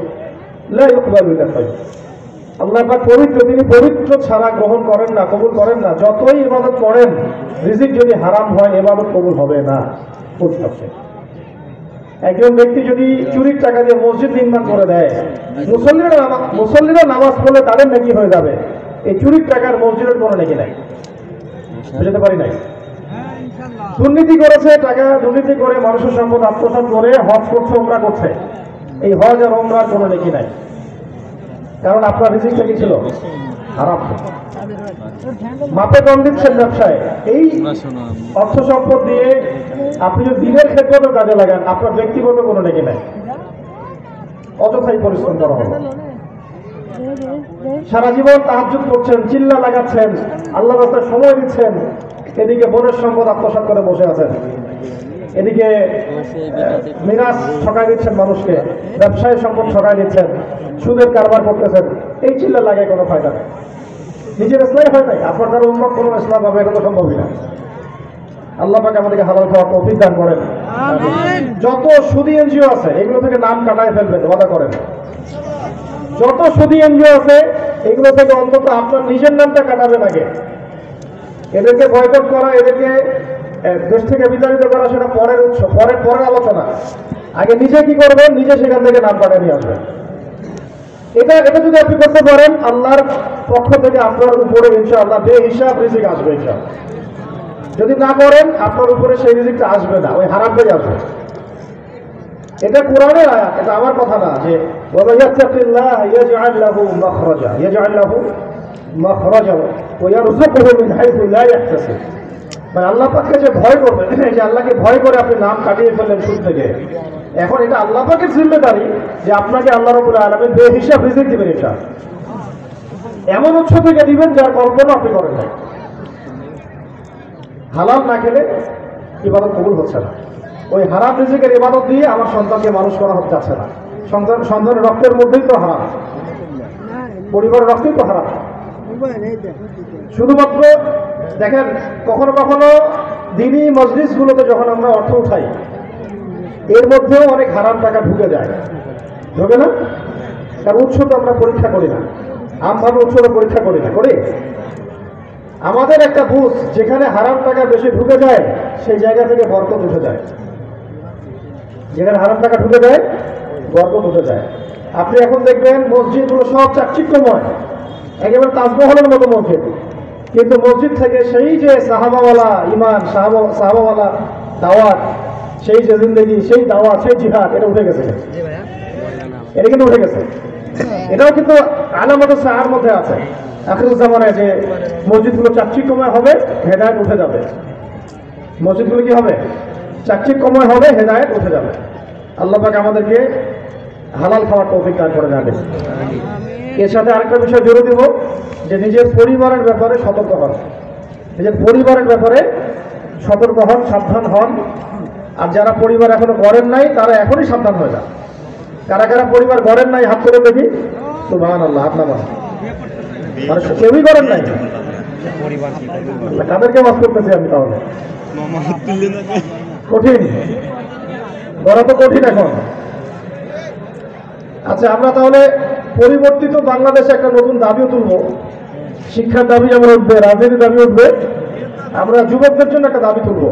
লা ইকবালু ইল্লা তাইয়্যিব। আল্লাহ পাক পবিত্র, তিনি পবিত্র ছাড়া গ্রহণ করেন না, কবুল করেন না। যতই ইবাদত করেন, রিজিক যদি হারাম হয় ইবাদত কবুল হবে না। বুঝতে? একজন ব্যক্তি যদি চুরির টাকা দিয়ে মসজিদ নির্মাণ করে দেয়, মুসল্লিরা নামাজ পড়লে তাদের নেকি হয়ে যাবে, এই চুরির টাকার মসজিদের কোনো নেকি নাই। বুঝতে পারি নাই? দুর্নীতি করেছে, টাকা দুর্নীতি করে মানুষের সম্পদ আত্মসাৎ করে হজ করছে, উমরা করছে, এই হজ আর উমরার কোনো নেকি নাই। কারণ আপনার রিজিক থেকে ছিল হারাম। মাপে কম দিচ্ছেন ব্যবসায়, এই অর্থ সম্পদ দিয়ে আপনি যদি দিনের ক্ষেত্রে কাজে লাগান, আপনার ব্যক্তিগত কোনো নেকি নাই, অযথাই পরিশ্রম করা হবে। সারা জীবন তাহাজ্জুদ করছেন, চিল্লা লাগাচ্ছেন, আল্লাহর রাস্তায় সময় দিচ্ছেন, এদিকে বোনের সম্পদ আত্মসাৎ করে বসে আছেন, এদিকে মিরাজ ঠকাই দিচ্ছেন মানুষকে, ব্যবসায় সম্পদ ঠকাই দিচ্ছেন, সুদের কারবার করতেছেন। এই চিল্লা লাগায় কোনো ফায়দা নেই, নিজের ইসলাম হয় নাই, আপনার দ্বারা উন্নত কোনো ইসলাম হবে এটা তো সম্ভবই না। আল্লাহ পাক আমাদেরকে হালাল খাওয়ার তৌফিক দান করেন। যত সুদী এনজিও আছে এগুলো থেকে নাম কাটায় ফেলবেন, ওয়াদা করেন। যত সুদী এনজিও আছে এগুলো থেকে অন্তত আপনার নিজের নামটা কাটাবেন আগে। এদেরকে বয়কট করা, এদেরকে দেশ থেকে বিতাড়িত করা সেটা পরের উৎস, পরের আলোচনা। আগে নিজে কি করবেন, নিজে সেখান থেকে নাম কাটিয়ে নিয়ে আসবেন। এটা যদি আপনি করতে পারেন, আল্লাহর পক্ষ থেকে আপনার উপরে ইনশাআল্লাহ বেহিসাব রিজিক আসবে ইনশাআল্লাহ। যদি না করেন, আপনার উপরে সেই রিজিকটা আসবে না, ওই হারাম থেকে আসবে। এটা কোরআনের আয়াত, এটা আমার কথা না। যে ওয়া ইয়াত্তাকিল্লাহ ইয়াজআল লাহু মাখরাজা, ইয়াজআল লাহু মাখরাজা ওয়া ইয়ারযুকুহু মিন হাইথু লা ইয়াহতাসিব। মানে আল্লাহ পাককে যে ভয় করবে, যে আল্লাহকে ভয় করে আপনি নাম কাটিয়ে ফেললেন সুদ থেকে, এখন এটা আল্লাহ পাকের জিম্মেদারি যে আপনাকে আল্লাহ রাব্বুল আলামিন বেহিসাব রিজিক দিবেন। এটা এমন উৎস থেকে দিবেন যার কল্পনা আপনি করেন নাই। হালাল না খেলে ইবাদত কবুল হচ্ছে না। ওই হারাম রিজিকের ইবাদত দিয়ে আমার সন্তানকে মানুষ করা যাচ্ছে না। সন্তানের রক্তের মধ্যেই তো হারাম, পরিবারের রক্তেই তো হারাম। শুধুমাত্র দেখেন, কখনো কখনো দিনী মজলিসগুলোতে যখন আমরা অর্থ উঠাই, এর মধ্যেও অনেক হারাম টাকা ঢুকে যায়, ঢোকে না? তার উৎস তো আমরা পরীক্ষা করি না, আমভাবে উৎস পরীক্ষা করি না, করি? আমাদের একটা বুঝ, যেখানে হারাম টাকা বেশি ঢুকে যায় সেই জায়গা থেকে বরকত উঠে যায়। যেখানে হারাম টাকা ঢুকে যায় বরকত উঠে যায়। আপনি এখন দেখবেন মসজিদগুলো সব চাকচিক্যময়, একেবারে তাজমহলের মতো মসজিদ, কিন্তু মসজিদ থেকে সেই যে সাহাবাওয়ালা ইমান, সাহাবাওয়ালা দাওয়াত, সেই যে জিন্দগি, সেই দাওয়াত, সেই জিহাদ, এটা উঠে গেছে। এটা কিন্তু উঠে গেছে। এটাও কিন্তু আলামত সাহার মধ্যে আছে। আখিরুল জামানায় যে মসজিদগুলো চাকচিক্যময় হবে, হেদায়েত উঠে যাবে। মসজিদগুলো কি হবে? চাকচিক্যময় হবে, হেদায়েত উঠে যাবে। আল্লাহ পাক আমাদেরকে হালাল খাওয়ার তৌফিক দান করে যাবে। এর সাথে আরেকটা বিষয় জোরে দেব, যে নিজের পরিবারের ব্যাপারে সতর্ক হন। নিজের পরিবারের ব্যাপারে সতর্ক হন, সাবধান হন। আর যারা পরিবার এখনো গড়েন নাই, তারা এখনই সাবধান হয়ে যান। কারা কারা পরিবার গড়েন নাই হাত করে দেখি? সুবহানাল্লাহ, হাত নামান। মানে কেউই করেন নাই, তাদেরকে মাফ করতেছি আমি। তাহলে কঠিন, বড় তো কঠিন এখন। আচ্ছা, আমরা তাহলে পরিবর্তিত বাংলাদেশে একটা নতুন দাবিও তুলব। শিক্ষার দাবি যেমন উঠবে, রাজনীতির দাবি উঠবে, আমরা যুবকদের জন্য একটা দাবি তুলব।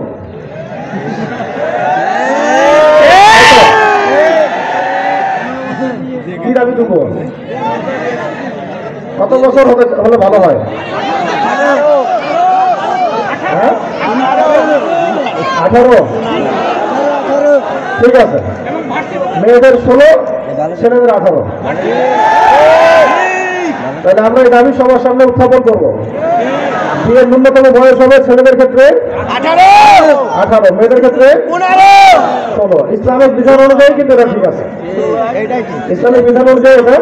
কি দাবি তুলব? কত বছর হলে ভালো হয়? হ্যাঁ, 18। ঠিক আছে, মেয়েদের 16, ছেলেদের 18। তাহলে আমরা এই দাবি সবার সামনে উত্থাপন করবো। বিয়ের ন্যূনতম বয়স হবে ছেলেদের ক্ষেত্রে 18, মেয়েদের ক্ষেত্রে 16। ইসলামিক বিধান অনুযায়ী কিন্তু এটা ঠিক আছে। ইসলামিক বিধান অনুযায়ী এটা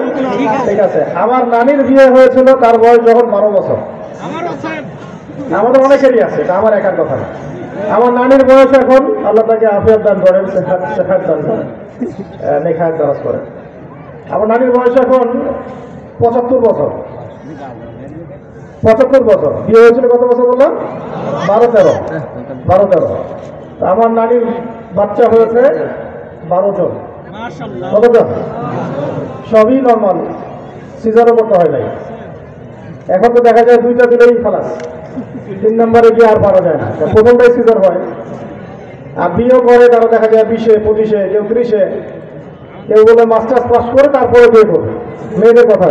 ঠিক আছে। আমার নানির বিয়ে হয়েছিল, তার বয়স যখন 12 বছর। আমাদের অনেকেরই আছে, এটা আমার একার কথা না। আমার নানির বয়স এখন, আল্লাহ তাকে আফিয়াত দান করেন, সেহাত দান করেন, নেখায়াত দারাজ করেন। আমার নানির বয়স এখন 75 বছর। 75 বছর। বিয়ে হয়েছিল কত বছর বললাম? 12-13। আমার নানির বাচ্চা হয়েছে 12 জন। কতজন? সবই নর্মাল, সিজারও করতে হয় নাই। এখন তো দেখা যায় 2টা দিলেই খালাস, 3 নম্বরে গিয়ে আর পারা যায় না। প্রথমটাই সিজার হয়। আর বিয়েও করে তারা দেখা যায় 20-এ, 25-এ, কেউ 30-এ, কেউ বলে মাস্টার্স পাস করে তারপরে বিয়ে করবে। মেয়েদের কথা।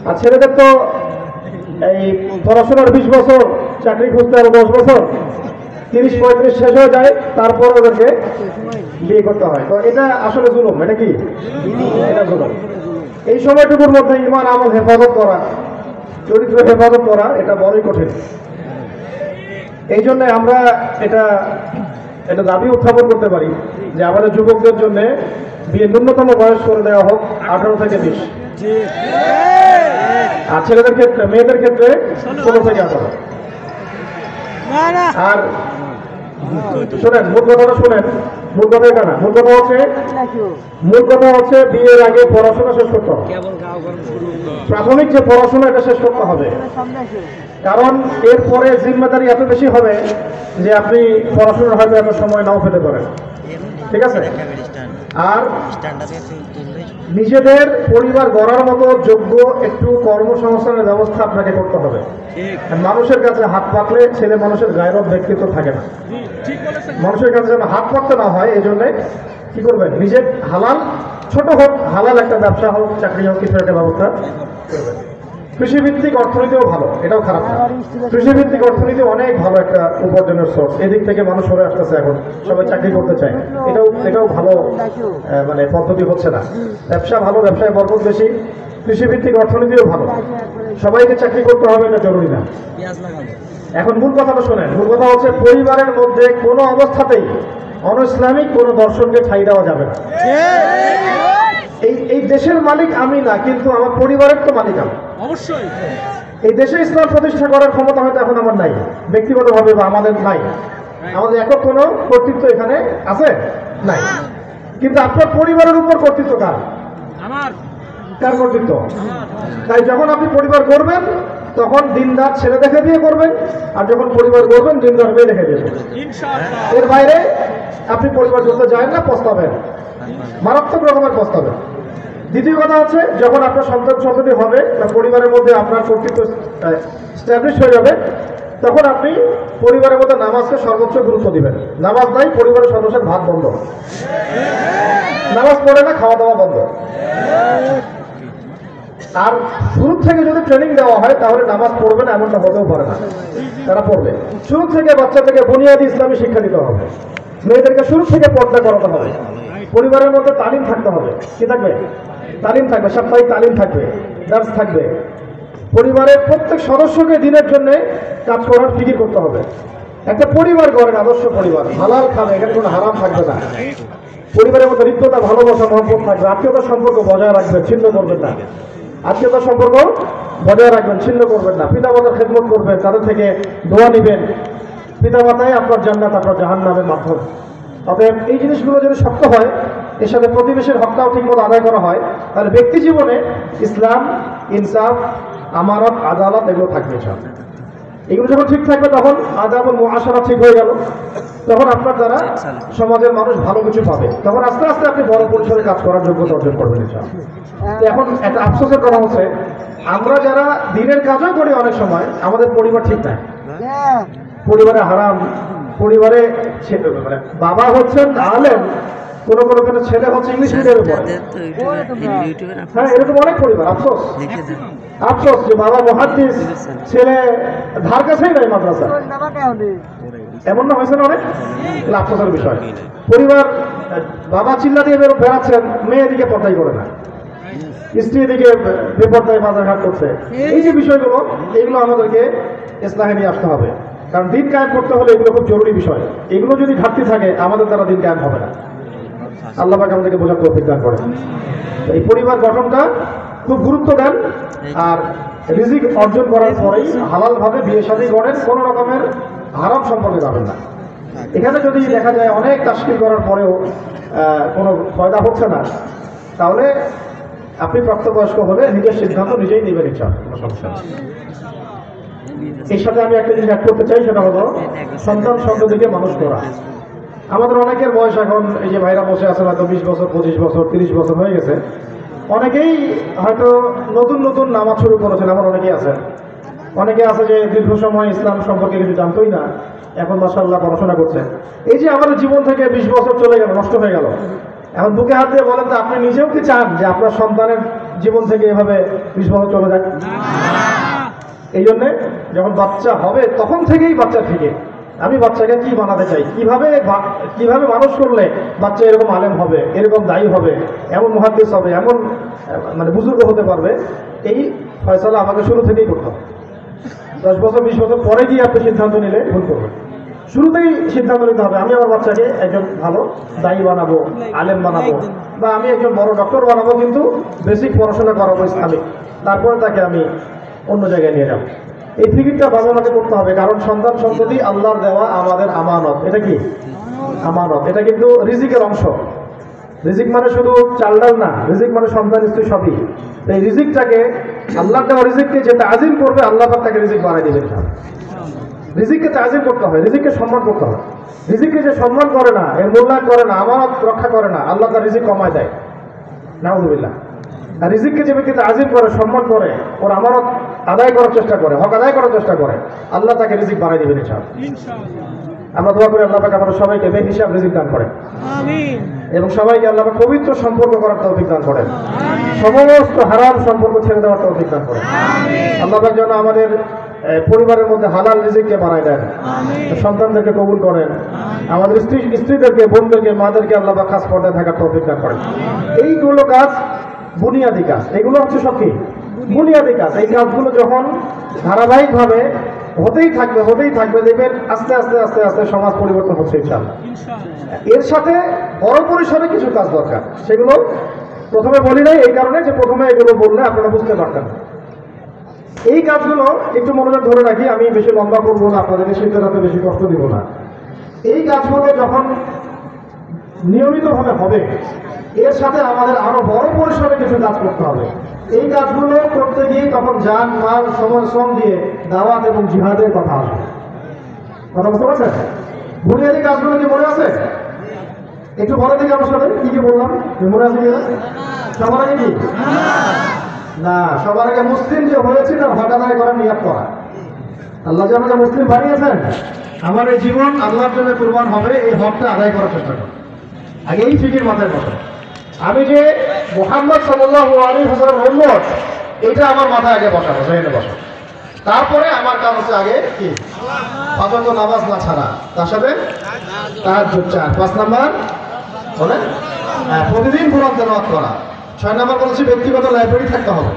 আর ছেলেদের তো এই পড়াশোনার 20 বছর, চাকরি খুঁজতে আরো 10 বছর, 30-35 শেষ হয়ে যায়, তারপর ওদেরকে বিয়ে করতে হয়। তো এটা আসলে জুলুম। এটা কি? এটা জুলুম। এই সময়টুকুর মধ্যে ঈমান আমল হেফাজত করা, চরিত্র হেফাজত করা, এটা বড়ই কঠিন। এই জন্য আমরা এটা দাবি উত্থাপন করতে পারি যে আমাদের যুবকদের জন্য বিয়ে ন্যূনতম বয়স করে দেওয়া হোক 18 থেকে 20। আর ছেলেদের ক্ষেত্রে, মেয়েদের ক্ষেত্রে 16 থেকে 18। আর শোনেন, মূল কথাটা শোনেন। মূল কথা এটা না। মূল কথা হচ্ছে বিয়ের আগে পড়াশোনা শেষ করতে হবে। প্রাথমিক যে পড়াশোনা, এটা শেষ করতে হবে। কারণ এরপরে জিম্মেদারি এত বেশি হবে যে আপনি পড়াশোনার হয়তো এত সময় নাও পেতে পারেন। ঠিক আছে? আর নিজেদের পরিবার গড়ার মতো যোগ্য একটু কর্মসংস্থানের ব্যবস্থা আপনাকে করতে হবে। মানুষের কাছে হাত পাতলে ছেলে মানুষের গায়ের ব্যক্তিত্ব থাকে না। মানুষের কাছে যেন হাত পাততে না হয়, এই জন্যে কি করবেন? নিজের হালাল, ছোট হোক, হালাল একটা ব্যবসা হোক, চাকরি হোক, কিছু একটা ব্যবস্থা করবেন। কৃষিভিত্তিক অর্থনীতিও ভালো, এটাও খারাপ না। কৃষিভিত্তিক অর্থনীতি অনেক ভালো একটা উপার্জনের সোর্স। এদিক থেকে মানুষ সরে আসতেছে, এখন সবাই চাকরি করতে চায়। এটাও ভালো মানে পদ্ধতি হচ্ছে না। ব্যবসা ভালো, ব্যবসায় বরকত বেশি। কৃষিভিত্তিক অর্থনীতিও ভালো। সবাইকে চাকরি করতে হবে এটা জরুরি না। এখন মূল কথাটা শোনেন। মূল কথা হচ্ছে পরিবারের মধ্যে কোনো অবস্থাতেই অনইসলামিক কোনো দর্শনকে ঠাঁই দেওয়া যাবে না। এই দেশের মালিক আমি না, কিন্তু আমার পরিবারের তো মালিক আমি। অবশ্যই এই দেশে ইসলাম প্রতিষ্ঠা করার ক্ষমতা হয়তো এখন আমার নাই, ব্যক্তিগতভাবে বা আমাদের নাই। আমাদের একক কোনো কর্তৃত্ব এখানে আছে নাই। কিন্তু আপনার পরিবারের উপর কর্তৃত্ব কার? কার কর্তৃত্ব? তাই যখন আপনি পরিবার করবেন, তখন দিনদার ছেলে দেখে বিয়ে করবেন। আর যখন পরিবার করবেন, দিনদার মেয়ে দেখে বিয়ে করবেন। এর বাইরে আপনি পরিবার করতে যায় না, পস্তাবেন, মারাত্মক রকমের পস্তাবেন। দ্বিতীয় কথা হচ্ছে, যখন আপনার সন্তান হবে, পরিবারের মধ্যে আপনার কর্তৃত্ব এস্টাবলিশ হয়ে যাবে, তখন আপনি পরিবারের মধ্যে নামাজকে সর্বোচ্চ গুরুত্ব দিবেন। নামাজ নাই, পরিবারের সদস্যের ভাত বন্ধ, নামাজ পড়ে না, খাওয়া দাওয়া বন্ধ। আর শুরু থেকে যদি ট্রেনিং দেওয়া হয়, তাহলে নামাজ পড়বে না এমনটা হতেও পারে না। তারা পড়বে। শুরু থেকে বাচ্চা থেকে বুনিয়াদি ইসলামী শিক্ষা দিতে হবে। মেয়েদেরকে শুরু থেকে পর্দা করাতে হবে। পরিবারের মধ্যে তালিম থাকতে হবে। কি থাকবে? তালিম থাকবে, সাপ্তাহিক তালিম থাকবে, দার্স থাকবে। পরিবারের প্রত্যেক সদস্যকে দিনের জন্য কাজ করার ফিকির করতে হবে। একটা পরিবার গড়েন, আদর্শ পরিবার, হালাল খাবে, এখানে কোনো হারাম থাকবে না। পরিবারের মধ্যে হৃদ্যতা, ভালোবাসা, মহব্বত থাকবে। আত্মীয়তার সম্পর্ক বজায় রাখবেন, ছিন্ন করবেন না। আত্মীয়তার সম্পর্ক বজায় রাখবেন, ছিন্ন করবেন না। পিতামাতার খেদমত করবেন, তাদের থেকে দোয়া নিবেন। পিতামাতাই আপনার জান্নাত, আপনার জাহান্নামের মাধ্যম। অতএব এই জিনিসগুলো যদি শক্ত হয়, এর সাথে প্রতিবেশীর হকটাও ঠিকমতো আদায় করা হয়, তাহলে ব্যক্তি জীবনে ইসলাম, ইনসাফ, আমানত, আদালত এগুলো থাকবে। এগুলো যখন ঠিক থাকবে তখন আদাব ও মুআশারা ঠিক হয়ে গেল, তখন আপনার দ্বারা সমাজের মানুষ ভালো কিছু পাবে, তখন আস্তে আস্তে আপনি বড় পরিসরে কাজ করার যোগ্যতা অর্জন করবেন ইনশাআল্লাহ। তো এখন একটা আফসোসের কথা হচ্ছে, আমরা যারা দিনের কাজও করি অনেক সময় আমাদের পরিবার ঠিক নাই, পরিবারে হারাম, পরিবারে মানে বাবা হচ্ছেন আলেম, কোন কোন কোনো ছেলে হচ্ছে ইংলিশ মিডিয়ামে পড়ে। হ্যাঁ, এরকম অনেক পরিবার। আফসোস আফসোস যে বাবা মুহাদ্দিস, ছেলে ধার কাছেই নাই মাদ্রাসা, এমন না হয়েছে না অনেক? আফসোসের বিষয়। পরিবার, বাবা চিল্লা দিয়ে বেড়াচ্ছেন, মেয়ে দিকে পর্দাই করে না, স্ত্রী দিকে বেপর্দায় বাজার ঘাট করছে। এই যে বিষয়গুলো, এগুলো আমাদেরকে ইসলাহে নিয়ে আসতে হবে, কারণ দিন কায়েম করতে হলে এগুলো খুব জরুরি বিষয়। এগুলো যদি ঘাটতি থাকে আমাদের দ্বারা দিন কায়েম হবে না। আল্লাহ পাক আমাদেরকে বোঝার তৌফিক দান করেন। এই পরিবার গঠনটা খুব গুরুত্ব দেন, আর রিজিক অর্জন করার পরেই হালাল ভাবে বিয়ে শাদী করেন, কোন রকমের হারাম সম্পর্কে যাবেন না। এখানে যদি দেখা যায় অনেক তাশকিল করার পরেও কোনো ফায়দা হচ্ছে না, তাহলে আপনি প্রাপ্তবয়স্ক হলে নিজের সিদ্ধান্ত নিজেই নেবেন, ইনশাআল্লাহ কোনো সমস্যা নেই। এর সাথে আমি একটা জিনিস অ্যাড করতে চাই, সেটা হলো সন্তান সন্ততিকে মানুষ করা। আমাদের অনেকের বয়স এখন, এই যে ভাইরা বসে আছেন হয়তো 20 বছর, 25 বছর, 30 বছর হয়ে গেছে, অনেকেই হয়তো নতুন নতুন নামাজ শুরু করেছেন, আমার অনেকেই আছে। অনেকে আছে যে দীর্ঘ সময় ইসলাম সম্পর্কে কিছু জানতোই না, এখন মাশাআল্লাহ পড়াশোনা করছে। এই যে আমাদের জীবন থেকে 20 বছর চলে গেল, নষ্ট হয়ে গেল, এখন বুকে হাত দিয়ে বলেন তো, আপনি নিজেও কি চান যে আপনার সন্তানের জীবন থেকে এভাবে 20 বছর চলে যাক? এই জন্যে যখন বাচ্চা হবে তখন থেকেই বাচ্চা থেকে আমি বাচ্চাকে কি বানাতে চাই, কিভাবে মানুষ করলে বাচ্চা এরকম আলেম হবে, এরকম দায়ী হবে, এমন মুহাদ্দিস হবে, এমন মানে বুজুর্গ হতে পারবে, এই ফয়সালা আমাকে শুরু থেকেই করতে হবে। 10 বছর 20 বছর পরে গিয়ে আপনি সিদ্ধান্ত নিলে ভুল করবেন। শুরুতেই সিদ্ধান্ত নিতে হবে, আমি আমার বাচ্চাকে একজন ভালো দায়ী বানাবো, আলেম বানাবো, বা আমি একজন বড় ডক্টর বানাবো, কিন্তু বেসিক পড়াশোনা করাবো ইসলামিক, তারপরে তাকে আমি অন্য জায়গায় নিয়ে যাবো। এই ফিকিরটা বাবা মাকে করতে হবে, কারণ সন্তান সন্ততি আল্লাহর দেওয়া আমাদের আমানত। এটা কি আমানত? এটা কিন্তু রিজিকের অংশ। রিজিক মানে শুধু চাল ডাল না, রিজিক মানে সন্তান স্ত্রী সবই। এই রিজিকটাকে, আল্লাহর দেওয়া রিজিককে যে তাজিম করবে, আল্লাহ পাক তাকে রিজিক বানাই দিবেন। রিজিককে তাজিম করতে হয়, রিজিককে সম্মান করতে হয়। রিজিককে যে সম্মান করে না, এর মূল্যায়ন করে না, আমানত রক্ষা করে না, আল্লাহ তার রিজিক কমায় দেয়। নাউযুবিল্লাহ। আর রিজিককে যে ব্যক্তি তাজিম করে, সম্মান করে, ওর আমানত আদায় করার চেষ্টা করে, হক আদায় করার চেষ্টা করে, আল্লাহ তাকে রিজিক বানাই দিবেন ইনশাআল্লাহ। আমরা দোয়া করি আল্লাহ পাক আমাদের সবাইকে বেহিসাব রিজিক দান করেন, আমিন। এবং সবাইকে আল্লাহ পাক পবিত্র সম্পর্ক করার তৌফিক দান করেন, সমস্ত হারাম সম্পর্ক ছেড়ে দেওয়ার তৌফিক দান করেন, আমিন। আল্লাহ পাক যেন আমাদের পরিবারের মধ্যে হালাল রিজিককে বানায় দেন, সন্তানদেরকে কবুল করেন, আমাদের স্ত্রীদেরকে, বোনদেরকে, মাদেরকে আল্লাহ পাক খাস পর্দায় থাকার তৌফিক দান করেন। এইগুলো কাজ বুনিয়াদি কাজ, এগুলো হচ্ছে সব কি বুনিয়াদি কাজ। এই কাজগুলো যখন ধারাবাহিকভাবে হতেই থাকবে, দেখবেন আস্তে আস্তে আস্তে আস্তে সমাজ পরিবর্তন হচ্ছে ইনশাআল্লাহ। এর সাথে বড় পরিসরে কিছু কাজ দরকার, সেগুলো প্রথমে বলি নাই এই কারণে যে প্রথমে এগুলো বললে আপনারা বুঝতে পারতেন। এই কাজগুলো একটু মনোযোগ ধরে রাখি, আমি বেশি লম্বা করবো না, আপনাদেরকে শীতের রাতে বেশি কষ্ট দিব না। এই কাজগুলো যখন নিয়মিতভাবে হবে, এর সাথে আমাদের আরো বড় পরিসরে কিছু কাজ করতে হবে। এই কাজগুলো করতে গিয়ে তখন জান মাল সময় শ্রম দিয়ে দাওয়াত এবং জিহাদের কথা আসবে। কথা বুঝতে পারছেন? বুনিয়াদি কাজগুলো কি মনে আছে? একটু বলে দিকে আমার সাথে কি কি বললাম, মনে আছে কিনা? সবার আগে কি না, সবার আগে মুসলিম যে হয়েছে তার হক আদায় করার নিয়াত করা। আল্লাহ যে আমাকে মুসলিম বানিয়েছেন, আমার এই জীবন আল্লাহর জন্য কুরবান হবে, এই হকটা আদায় করার চেষ্টা করা। আগে এই ফিকির মাথায় বসে, আমি যে মুহাম্মদ সাল্লাল্লাহু আলাইহি ওয়াসাল্লামের উম্মত, এটা আমার মাথায় আগে বসাবো, জেনে বসাবো। তারপরে আমার কাজ হচ্ছে আগে কি, পাঁচ ওয়াক্ত নামাজ না ছাড়া, তার সাথে তাহাজ্জুদ 4, 5 নাম্বার বলে প্রতিদিন কোরআন তেলাওয়াত করা, 6 নাম্বার বলেছি ব্যক্তিগত লাইব্রেরি থাকতে হবে,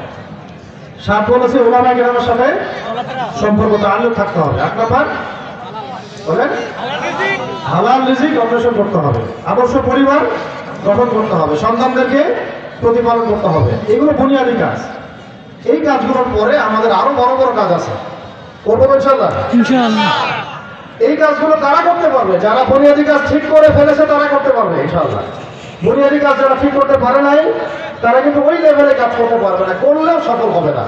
7 বলেছি উলামা কেরামের সাথে সম্পর্ক তাআল্লুক থাকতে হবে, 8 নাম্বার বলেন হালাল রিজিক অন্বেষণ করতে হবে, আদর্শ পরিবার গঠন করতে হবে, সন্তানদেরকে প্রতিপালন করতে হবে। এগুলো বুনিয়াদি কাজ। এই কাজগুলোর পরে আমাদের আরো বড় বড় কাজ আছে, করবো ইনশাআল্লাহ। এই কাজগুলো তারা করতে পারবে যারা বুনিয়াদি কাজ ঠিক করে ফেলেছে, তারা করতে পারবে ইনশাআল্লাহ। বুনিয়াদি কাজ যারা ঠিক করতে পারে নাই, তারা কিন্তু ওই লেভেলে কাজ করতে পারবে না, করলেও সফল হবে না।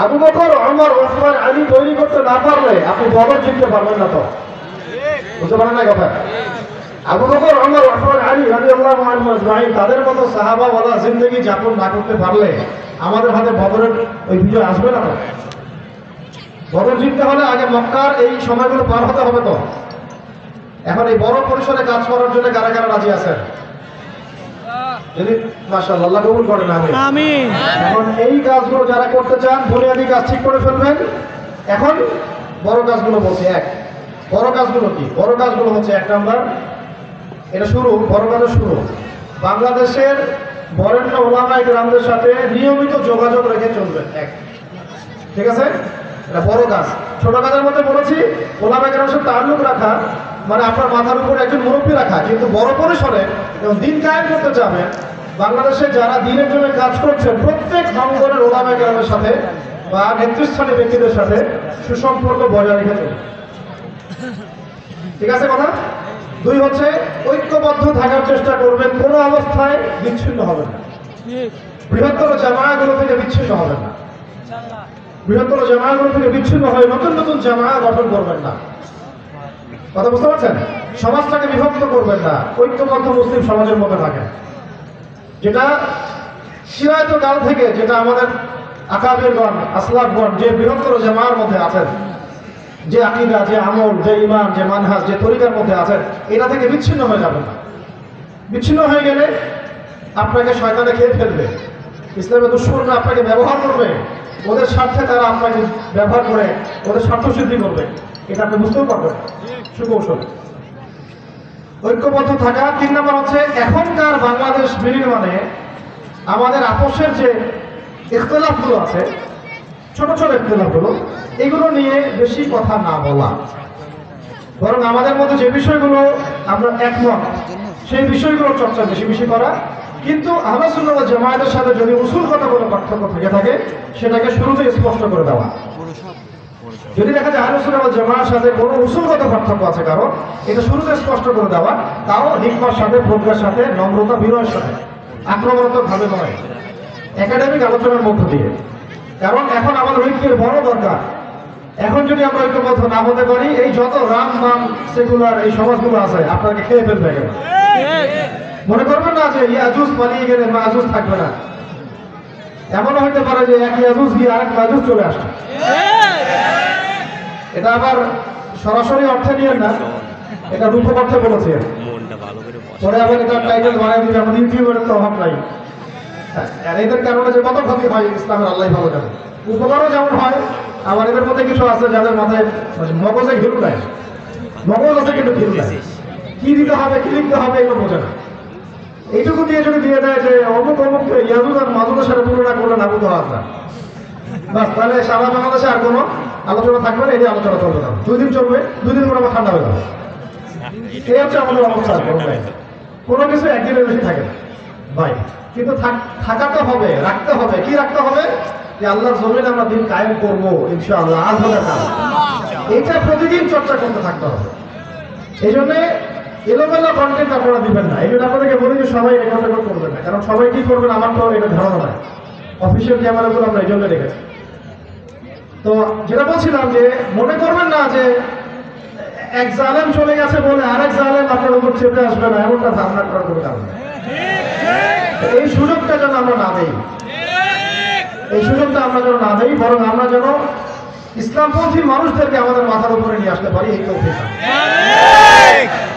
আবু বকর, ওমর, ওসমান, আলী তৈরি করতে না পারলে আপনি বদর জিততে পারবেন না। তো বুঝতে পারেন না কথা? আবু বকর, ওমর, ওসমান, আলী রাদিয়াল্লাহু আনহুম আজমাইন তাদের মতো সাহাবা ওয়ালা জিন্দেগি যাপন না করতে পারলে আমাদের হাতে বদরের ওই বিজয় আসবে না। বদর জিততে হলে আগে মক্কার এই সময়গুলো পার হতে হবে। তো এখন এই বড় পরিসরে কাজ করার জন্য কারা কারা রাজি আছেন? যদি মাশাআল্লাহ আল্লাহ কবুল করেন, আমিন। এখন এই কাজগুলো যারা করতে চান বুনিয়াদি কাজ ঠিক করে ফেলবেন। এখন বড় কাজগুলো বলছি। বড় কাজগুলো কি? বড় কাজগুলো হচ্ছে 1 নাম্বার, এটা শুরু, বড় কাজের শুরু বাংলাদেশের বরেণ্য ওলামায়ে কেরামদের সাথে নিয়মিত যোগাযোগ রেখে চলবেন। ঠিক আছে, এটা বড় কাজ। ছোট কাজের মধ্যে বলেছি ওলামায়ে কেরামের সাথে তাআল্লুক রাখা, মানে আপনার মাথার উপর একজন মুরব্বী রাখা। কিন্তু বড় পরিসরে এবং দিন কায়েম করতে যাবেন, বাংলাদেশে যারা দিনের জন্য কাজ করছেন প্রত্যেক অঙ্গনের ওলামায়ে কেরামের সাথে বা নেতৃস্থানীয় ব্যক্তিদের সাথে সুসম্পর্ক বজায় রেখে চলবে। ঠিক আছে কথা? 2 হচ্ছে ঐক্যবদ্ধ থাকার চেষ্টা করবেন, কোনো অবস্থায় বিচ্ছিন্ন হবেন না। বৃহত্তর জামায়াতগুলো থেকে বিচ্ছিন্ন হবেন না। বৃহত্তর জামায়াতগুলো থেকে বিচ্ছিন্ন হয়ে নতুন নতুন জামায়াত গঠন করবেন না। কথা বুঝতে পারছেন? সমাজটাকে বিভক্ত করবেন না, ঐক্যবদ্ধ মুসলিম সমাজের মধ্যে থাকেন। যেটা শিরায়ত কাল থেকে, যেটা আমাদের আকাবিরগণ, আসলাফগণ যে বৃহত্তর জামায়ার মধ্যে আছেন, যে আকীদা, যে আমল, যে ঈমান, যে মানহাজ, যে তরিকার মধ্যে আছেন, এটা থেকে বিচ্ছিন্ন হয়ে যাবেন না। বিচ্ছিন্ন হয়ে গেলে আপনাকে শয়তানে খেয়ে ফেলবে। ইসলামের দুশমনরা আপনাকে ব্যবহার করবে, ওদের স্বার্থে তারা আপনাকে ব্যবহার করে ওদের স্বার্থ সিদ্ধি করবে। এটা আপনি বুঝতেও পারবেন। সুকৌশল ঐক্যবদ্ধ থাকা। 3 নাম্বার হচ্ছে এখনকার বাংলাদেশ বিনির্মাণে আমাদের আপসের যে ইখতিলাফগুলো আছে, ছোট ছোট ইখতিলাফগুলো, এগুলো নিয়ে বেশি কথা না বলা, বরং আমাদের মধ্যে যে বিষয়গুলো আমরা একমত সেই বিষয়গুলো চর্চা বেশি বেশি করা। কিন্তু আহলে সুন্নাত ওয়াল জামায়াতের সাথে যদি উসুলগত কোনো পার্থক্য থেকে থাকে সেটাকে শুরুতে স্পষ্ট করে দেওয়া। যদি দেখা যায় আহলে সুন্নাত ওয়াল জামায়াতের সাথে কোনো উসুলগত পার্থক্য আছে কারণ, এটা শুরুতে স্পষ্ট করে দেওয়া, তাও হিকমার সাথে, প্রজ্ঞার সাথে, নম্রতা, বিনয়ের সাথে, আক্রমণাত্মক ভাবে নয়, একাডেমিক আলোচনার মধ্য দিয়ে। কারণ এখন আমাদের ঐক্যের বড় দরকার। এখন যদি আমরা ঐক্যবদ্ধ না হতে পারি, এই যত রাম বাম সেকুলার এই সমাজগুলো আছে আপনাকে খেয়ে ফেলবে। মনে করবেন না যে ইয়াজুজ পালিয়ে গেলে মাজুজ থাকবে না। এমনও হইতে পারে যে এক ইয়াজুজ গিয়ে আরেক মাজুজ চলে আসে। এটা আবার সরাসরি অর্থে নিয়ে না, এটা রূপক অর্থে বলেছে। পরে আবার এটা টাইটেল বানাই দিবে, আমাদের ইউটিউবের তো অভাব নাই। আর এদের কারণে যে কত ক্ষতি হয় ইসলামের আল্লাহ ভালো জানে। উপকারও যেমন হয়, আবার এদের মধ্যে কিছু আছে যাদের মাথায় মগজে ঘিরু দেয়, মগজ আছে কিন্তু ঘিরু দেয়, কি দিতে হবে কি লিখতে হবে এগুলো বোঝে না। এইটুকু দিয়ে যদি দিয়ে দেয় যে অমুক অমুককে ইয়াজুজ আর মাজুজের সাথে তুলনা করলে না বুঝতে হবে না, বাস তাহলে সারা বাংলাদেশে আর কোনো আলোচনা থাকবে না। এই আলোচনা চলবে না, 2 দিন চলবে, 2 দিন পর আবার ঠান্ডা হয়ে যাবে। এই হচ্ছে আমাদের অবস্থা। কোনো কিছু একদিনের বেশি থাকে না ভাই, কিন্তু থাকাতে হবে, রাখতে হবে। কি রাখতে হবে? যে আল্লাহর জমিনে আমরা দিন কায়েম করবো ইনশাআল্লাহ, আজ হলে কাজ। এইটা প্রতিদিন চর্চা করতে থাকতে হবে। এই জন্য এলোমেলো কন্টেন্ট আপনারা দিবেন না। এই জন্য আপনাদেরকে বলি যে সবাই রেকর্ড করবেন না, কারণ সবাই কি করবেন আমার তো এটা ধারণা নাই। অফিসিয়াল ক্যামেরাগুলো আমরা এই জন্য রেখেছি। তো যেটা বলছিলাম যে মনে করবেন না যে এক জালেম চলে গেছে বলে আরেক জালেম আপনার উপর চেপে আসবে না, এমনটা ধারণা করার কোনো কারণ নেই। এই সুযোগটা যেন আমরা না দেই, এই সুযোগটা আমরা যেন না দেই, বরং আমরা যেন ইসলামপন্থী মানুষদেরকে আমাদের মাথার উপরে নিয়ে আসতে পারি।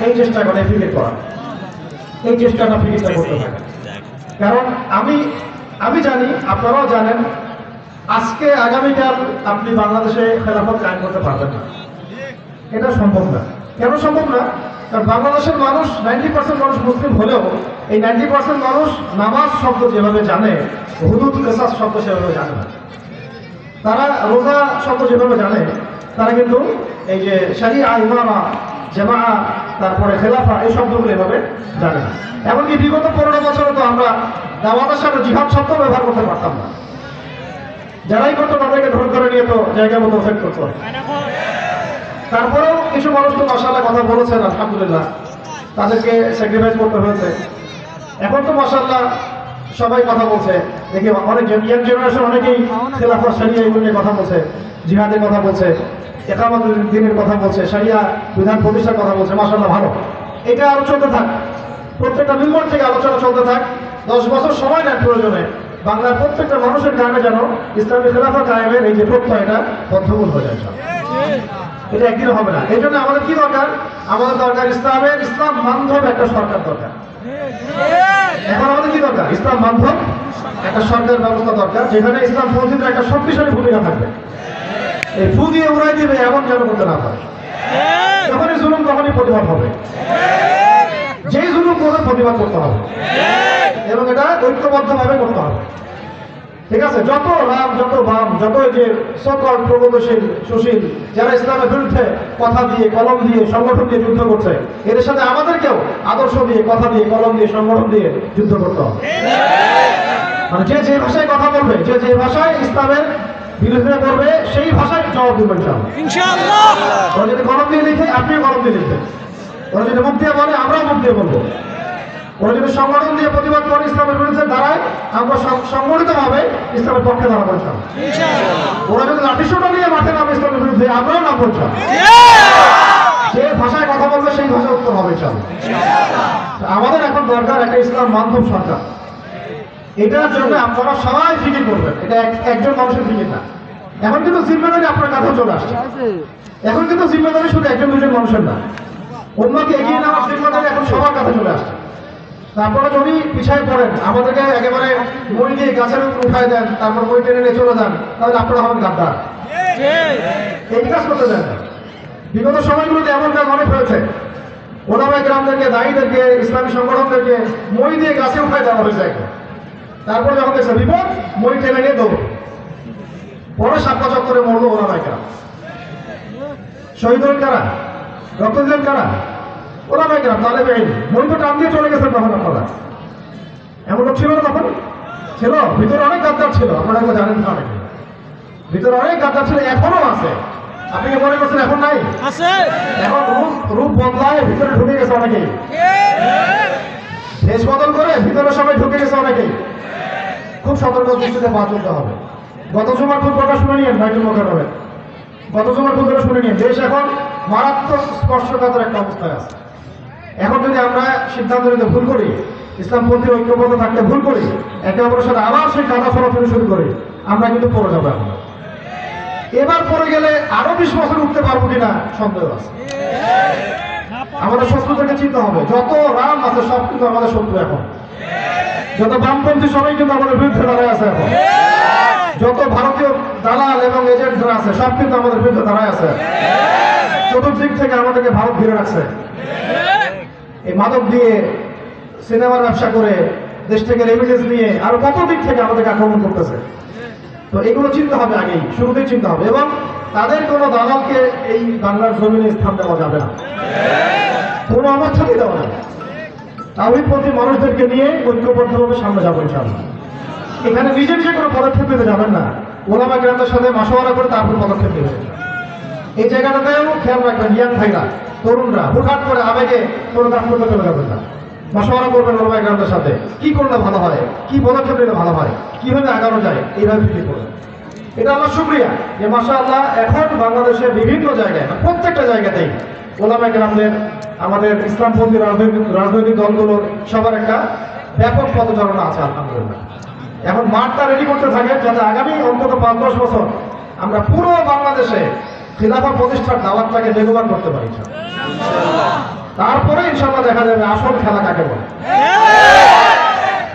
এই চেষ্টা করে ফিকির করা, এই চেষ্টাটা ফিকিরটা করতে থাকে। কারণ আমি জানি, আপনারাও জানেন, আজকে আগামীকাল আপনি বাংলাদেশে খেলাফত কায়েম করতে পারবেন না, এটা সম্ভব না। কেন সম্ভব না? কারণ বাংলাদেশের মানুষ 90% মানুষ মুসলিম হলেও এই 90% মানুষ নামাজ শব্দ যেভাবে জানে, হুদুদ কেসাস শব্দ সেভাবে জানে না। তারা রোজা শব্দ যেভাবে জানে, তারা কিন্তু এই যে শরিয়া, ইমামা, জামাআ, তারপরে খেলাফা এই শব্দগুলো এভাবে জানে না। এমনকি বিগত 15 বছরে তো আমরা দাওয়াতের সাথে জিহাদ শব্দ ব্যবহার করতে পারতাম না। যারাই করতো তাদেরকে ধরে ধরে নিয়ে তো জায়গা মতো ফেক করতো। তারপরেও কিছু মানুষ তো মাশাআল্লাহ কথা বলেছেন, আলহামদুলিল্লাহ, তাদেরকে স্যাক্রিফাইস করতে হয়েছে। এখন তো মাশাআল্লাহ সবাই কথা বলছে। দেখি অনেক ইয়াং জেনারেশন অনেকেই খেলাফত শরিয়া এগুলো নিয়ে কথা বলছে, জিহাদের কথা বলছে, একামত দিনের কথা বলছে, শরিয়া বিধান প্রতিষ্ঠার কথা বলছে। মাশাআল্লাহ, ভালো। এটা আরো চলতে থাক, প্রত্যেকটা মিম্বর থেকে আলোচনা চলতে থাক। 10 বছর সময় নেন প্রয়োজনে বাংলার প্রত্যেকটা মানুষের কারণে যেন ইসলামী খেলাফত কায়েমের এই যে প্রত্যয়টা বদ্ধমূল হয়ে যায়। এটা একদিন হবে না। এই জন্য আমাদের কি দরকার? আমাদের দরকার ইসলাম বান্ধব একটা সরকার দরকার। এখন আমাদের কি দরকার? ইসলাম বান্ধব একটা সরকার ব্যবস্থা দরকার, যেখানে ইসলাম পন্থীদের একটা শক্তিশালী ভূমিকা থাকবে। এই ফু দিয়ে উড়াই দিবে এমন যেন করতে না পারে। যখনই জুলুম তখনই প্রতিবাদ হবে, যেই জুলুম করে প্রতিবাদ করতে হবে, এবং এটা ঐক্যবদ্ধভাবে করতে হবে। ঠিক আছে? যত রাম, যত বাম, যত যে সকল প্রগতিশীল সুশীল যারা ইসলামের বিরুদ্ধে কথা দিয়ে, কলম দিয়ে, সংগঠন দিয়ে যুদ্ধ করছে, এদের সাথে আমাদেরকেও আদর্শ দিয়ে, কথা দিয়ে, কলম দিয়ে, সংগঠন দিয়ে যুদ্ধ করতে হবে। মানে যে যে ভাষায় কথা বলবে, যে যে ভাষায় ইসলামের বিরোধিতা করবে, সেই ভাষায় জবাব দেবেন ইনশাআল্লাহ। ওরা যদি কলম দিয়ে লিখে, আপনিও কলম দিয়ে লিখবেন। ওরা যদি মুখ দিয়ে বলে, আমরাও মুখ দিয়ে বলবো। ওরা যদি সংগঠন দিয়ে প্রতিবাদ করে, ইসলামের বিরুদ্ধে দাঁড়ায়, আমরা সংগঠিতভাবে ইসলামের পক্ষে দাঁড়াবো ইনশাআল্লাহ। ওরা যদি লাঠিসোঁটা নিয়ে মাঠে নামে ইসলামের বিরুদ্ধে, আমরাও নামবো ইনশাআল্লাহ। যে ভাষায় কথা বলবে সেই ভাষায় উত্তর হবে ইনশাআল্লাহ। আমাদের এখন দরকার একটা ইসলাম বান্ধব সরকার। এটার জন্য আপনারা সবাই ফিকির করবেন। এটা একজন মানুষের ফিকির না। এখন কিন্তু জিম্মেদারি আপনার কাছে চলে আসছে। এখন কিন্তু জিম্মেদারি শুধু একজন দুজন মানুষের না, উম্মাহকে এগিয়ে নেওয়ার জিম্মেদারি এখন সবার কাছে চলে আসছে। আপনারা যদি পিছায় পড়েন, আমাদেরকে একেবারে মই দিয়ে গাছের উপর উঠায় দেন, তারপর মই টেনে নিয়ে চলে যান, তাহলে আপনারা হবেন গাদ্দার। এই কাজ করতে দেন না। বিগত সময়গুলোতে এমন কাজ অনেক হয়েছে। ওলামায়ে কেরামদেরকে, দায়ীদেরকে, ইসলামী সংগঠনদেরকে মই দিয়ে গাছে উঠায় দেওয়া হয়েছে একদম। তারপর যখন দেখছে বিপদ, মই টেনে নিয়ে দৌড়, পরে সাপ্পা চত্বরে মরলো ওলামায়ে কেরাম। শহীদ হলেন কারা? রক্ত দিলেন কারা? ওলামায়ে কেরাম, তালেবে ইলম। মই তো টান দিয়ে চলে গেছেন তখন আপনারা। এমন লোক ছিল না তখন? ছিল। ভিতরে অনেক গাদ্দার ছিল, আপনারা এগুলো জানেন না। অনেকে ভিতরে অনেক গাদ্দার ছিল, এখনো আছে। আপনি কি মনে করছেন এখন নাই? আছে। এখন রূপ বদলায় ভিতরে ঢুকে গেছে অনেকেই, দেশ বদল করে ভিতরে সবাই ঢুকে গেছে অনেকেই। খুব সতর্ক দৃষ্টিতে পা চলতে হবে। গত জুমার খুব কথা শুনে নিয়েন, বাইতুল মুকাররমে গত জুমার খুব কথা শুনে নিয়েন। দেশ এখন মারাত্মক স্পর্শকাতর একটা অবস্থায় আছে। এখন যদি আমরা সিদ্ধান্ত নিতে ভুল করি, ইসলামপন্থী ঐক্যবদ্ধ থাকতে ভুল করি, একে অপরের সাথে আবার সেই কাদা ফলাফলি শুরু করি, আমরা কিন্তু পড়ে যাবো। এখন এবার পড়ে গেলে আরো 20 বছর উঠতে পারবো কিনা সন্দেহ আছে। আমাদের শত্রুদেরকে চিন্তা হবে। যত রাম আছে সব কিন্তু আমাদের শত্রু। এখন যত বামপন্থী সবাই কিন্তু আমাদের বিরুদ্ধে দাঁড়ায় আছে। এখন যত ভারতীয় দালাল এবং এজেন্ট যারা আছে সব কিন্তু আমাদের বিরুদ্ধে দাঁড়ায় আছে। চতুর্দিক থেকে আমাদেরকে ভারত ঘিরে রাখছে। এই মাদক দিয়ে, সিনেমার ব্যবসা করে, দেশ থেকে রেমিটেন্স নিয়ে আরো কত দিক থেকে আমাদেরকে আক্রমণ করতেছে। তো এগুলো চিন্তা হবে, আগেই শুরুতেই চিন্তা হবে। এবং তাদের কোনো দালালকে এই বাংলার জমিনে স্থান দেওয়া যাবে না, কোনো অবস্থাতেই দেওয়া যাবে। তাওহীদপন্থী মানুষদেরকে নিয়ে ঐক্যবদ্ধভাবে সামনে যাবো ইনশাআল্লাহ। এখানে নিজে নিজে কোনো পদক্ষেপ নিতে যাবেন না, ওলামা কেরামদের সাথে মাশওয়ারা করে তারপর পদক্ষেপ নেবেন। এই জায়গাটাতেও খেয়াল রাখবেন, ইয়াং ভাইরা, তরুণরা হুটহাট করে আবেগে কোনো কাজ করতে চলে যাবেন না। মাশওয়ারা করবেন ওলামা কেরামদের সাথে, কি করলে ভালো হয়, কি পদক্ষেপ নিলে ভালো হয়, কিভাবে আগানো যায়, এইভাবে ফিকির করবেন। এটা আমার শুকরিয়া যে মাশাআল্লাহ এখন বাংলাদেশের বিভিন্ন জায়গায়, প্রত্যেকটা জায়গাতেই ওলামা কেরামদের, আমাদের ইসলামপন্থী রাজনৈতিক দলগুলোর সবার একটা ব্যাপক পদচারণা আছে আলহামদুলিল্লাহ। এখন মাঠটা রেডি করতে থাকে যাতে আগামী অন্তত 5-10 বছর আমরা পুরো বাংলাদেশে খিলাফত প্রতিষ্ঠার দাওয়াতটাকে বেগবান করতে পারি। তারপরে ইনশাআল্লাহ দেখা যাবে আসল খেলা কাকে বলে।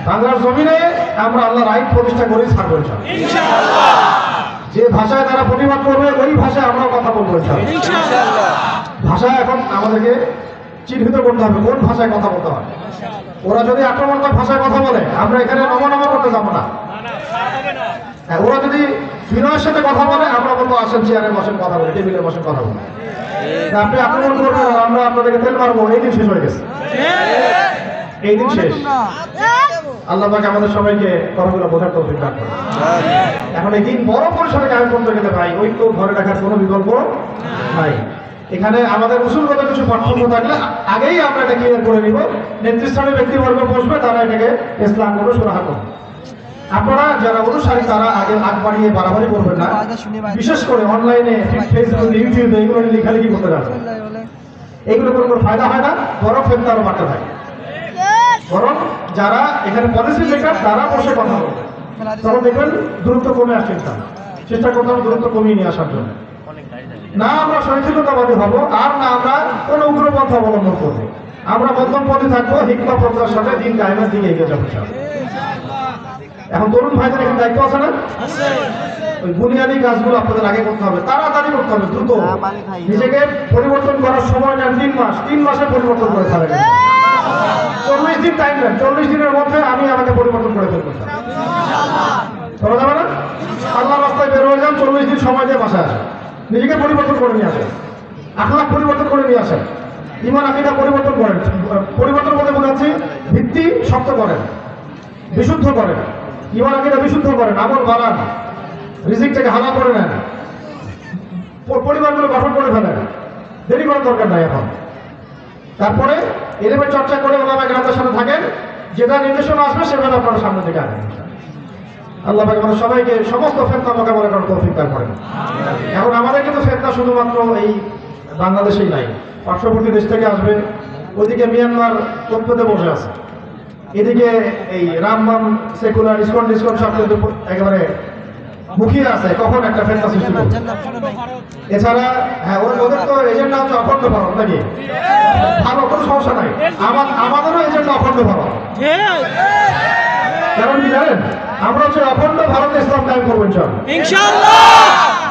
বাংলার জমিনে আমরা আল্লাহর আইন প্রতিষ্ঠা করেই ছাড়বো ইনশাআল্লাহ। যে ভাষায় তারা প্রতিবাদ করবে ওই ভাষায় আমরাও কথা বলবো ইনশাআল্লাহ। ভাষা এখন আমাদেরকে চিহ্নিত করতে হবে কোন ভাষায় কথা বলতে হয়। ওরা যদি আক্রমণাত্মক ভাষায় কথা বলে, আমরা এখানে নমনম করতে যাবো না। ওরা যদি বিনয়ের সাথে কথা বলে, আমরা বলবো আসেন চেয়ারে বসেন কথা বলে, টেবিলে বসেন কথা বলে। আপনি আক্রমণ করবেন, আমরা আপনাদেরকে তেল মারবো, এই দিন শেষ হয়ে গেছে, এই দিন শেষ। আল্লাহ পাক আমাদের সবাইকে কথাগুলো বোঝার তৌফিক দান করুন। এখন এই দিন বড় পরিসরে কায়েম করতে গেলে ভাই ঐক্য ধরে রাখার কোনো বিকল্প নাই। এখানে আমাদের উসুলগত কিছু পার্থক্য থাকলে আগেই আমরা এটা ক্লিয়ার করে নিব। নেতৃস্থানীয় ব্যক্তিবর্গ বসবে, তারা এটাকে ইসলাম করে সুরাহা করবে। আপনারা যারা অনুসারী তারা আগে আগ বাড়িয়ে বাড়াবাড়ি করবেন না, বিশেষ করে অনলাইনে ফেসবুক ইউটিউবে এগুলো লেখালেখি করতে যাবেন। এগুলো কোনো ফায়দা হয় না, বরং ফেরত আরো বাড়তে থাকে। বরং যারা এখানে পলিসি মেকার তারা বসে কথা বলবে, তখন দেখবেন দূরত্ব কমে আসছে। চেষ্টা করতে হবে দূরত্ব কমিয়ে নিয়ে আসার জন্য। না আমরা সহিষ্ণুতাবাদী হবো, আর না আমরা কোনো উগ্রপন্থা অবলম্বন করবো। আমরা মধ্যম পথে থাকবো, হিকমা পন্থার সাথে দিন কায়েমের দিকে এগিয়ে যাবো। এখন তরুণ ভাইদের এখানে দায়িত্ব আছে না? ওই বুনিয়াদী কাজগুলো আপনাদের আগে করতে হবে, তাড়াতাড়ি করতে হবে, দ্রুত। নিজেকে পরিবর্তন করার সময় নেন 3 মাস, 3 মাসে পরিবর্তন করে ফেলেন। 40 দিন টাইম নেন, 40 দিনের মধ্যে আমি আমাকে পরিবর্তন করে ফেলবো। করা যাবে না? আল্লাহ রাস্তায় বের হয়ে যান, 40 দিন সময় দিয়ে বাসায় আসেন, নিজেকে পরিবর্তন করে নিয়ে আসেন, আখলাক পরিবর্তন করে নিয়ে আসেন, ঈমান আকীদা পরিবর্তন করেন। পরিবর্তন বলতে বোঝাচ্ছি ভিত্তি শক্ত করেন, বিশুদ্ধ করেন, ঈমান আকীদা বিশুদ্ধ করেন, আমল বাড়ান, রিজিকটাকে হালাল করে নেন, পরিবারগুলো গঠন করে ফেলেন। দেরি করার দরকার নাই এখন। তারপরে এলেমের চর্চা করে ওলামা কেরামদের সাথে থাকেন, যেটা নির্দেশনা আসবে সেভাবে আপনারা সামনে থেকে আনেন। আল্লাহ পাক আমাদের সবাইকে সমস্ত ফিতনা মোকাবেলা করার তৌফিক দান করেন। এখন আমাদের কিন্তু ফিতনা শুধুমাত্র এই বাংলাদেশেই নাই, পার্শ্ববর্তী দেশ থেকে আসবে। ওইদিকে মিয়ানমার তৎপতে বসে আছে, এদিকে এই রামবাম সেকুলার ইসকন ডিসকন সব কিন্তু একেবারে মুখিয়ে আছে কখন একটা ফিতনা সৃষ্টি করবে। এছাড়া হ্যাঁ ওদের তো এজেন্ডা হচ্ছে অখণ্ড ভারত, নাকি? ভালো, কোনো সমস্যা নাই, আমাদেরও এজেন্ডা অখণ্ড ভারত। কারণ কি জানেন, আমরা হচ্ছে অখণ্ড ভারতে ইসলাম কায়েম করবো ইনশাআল্লাহ,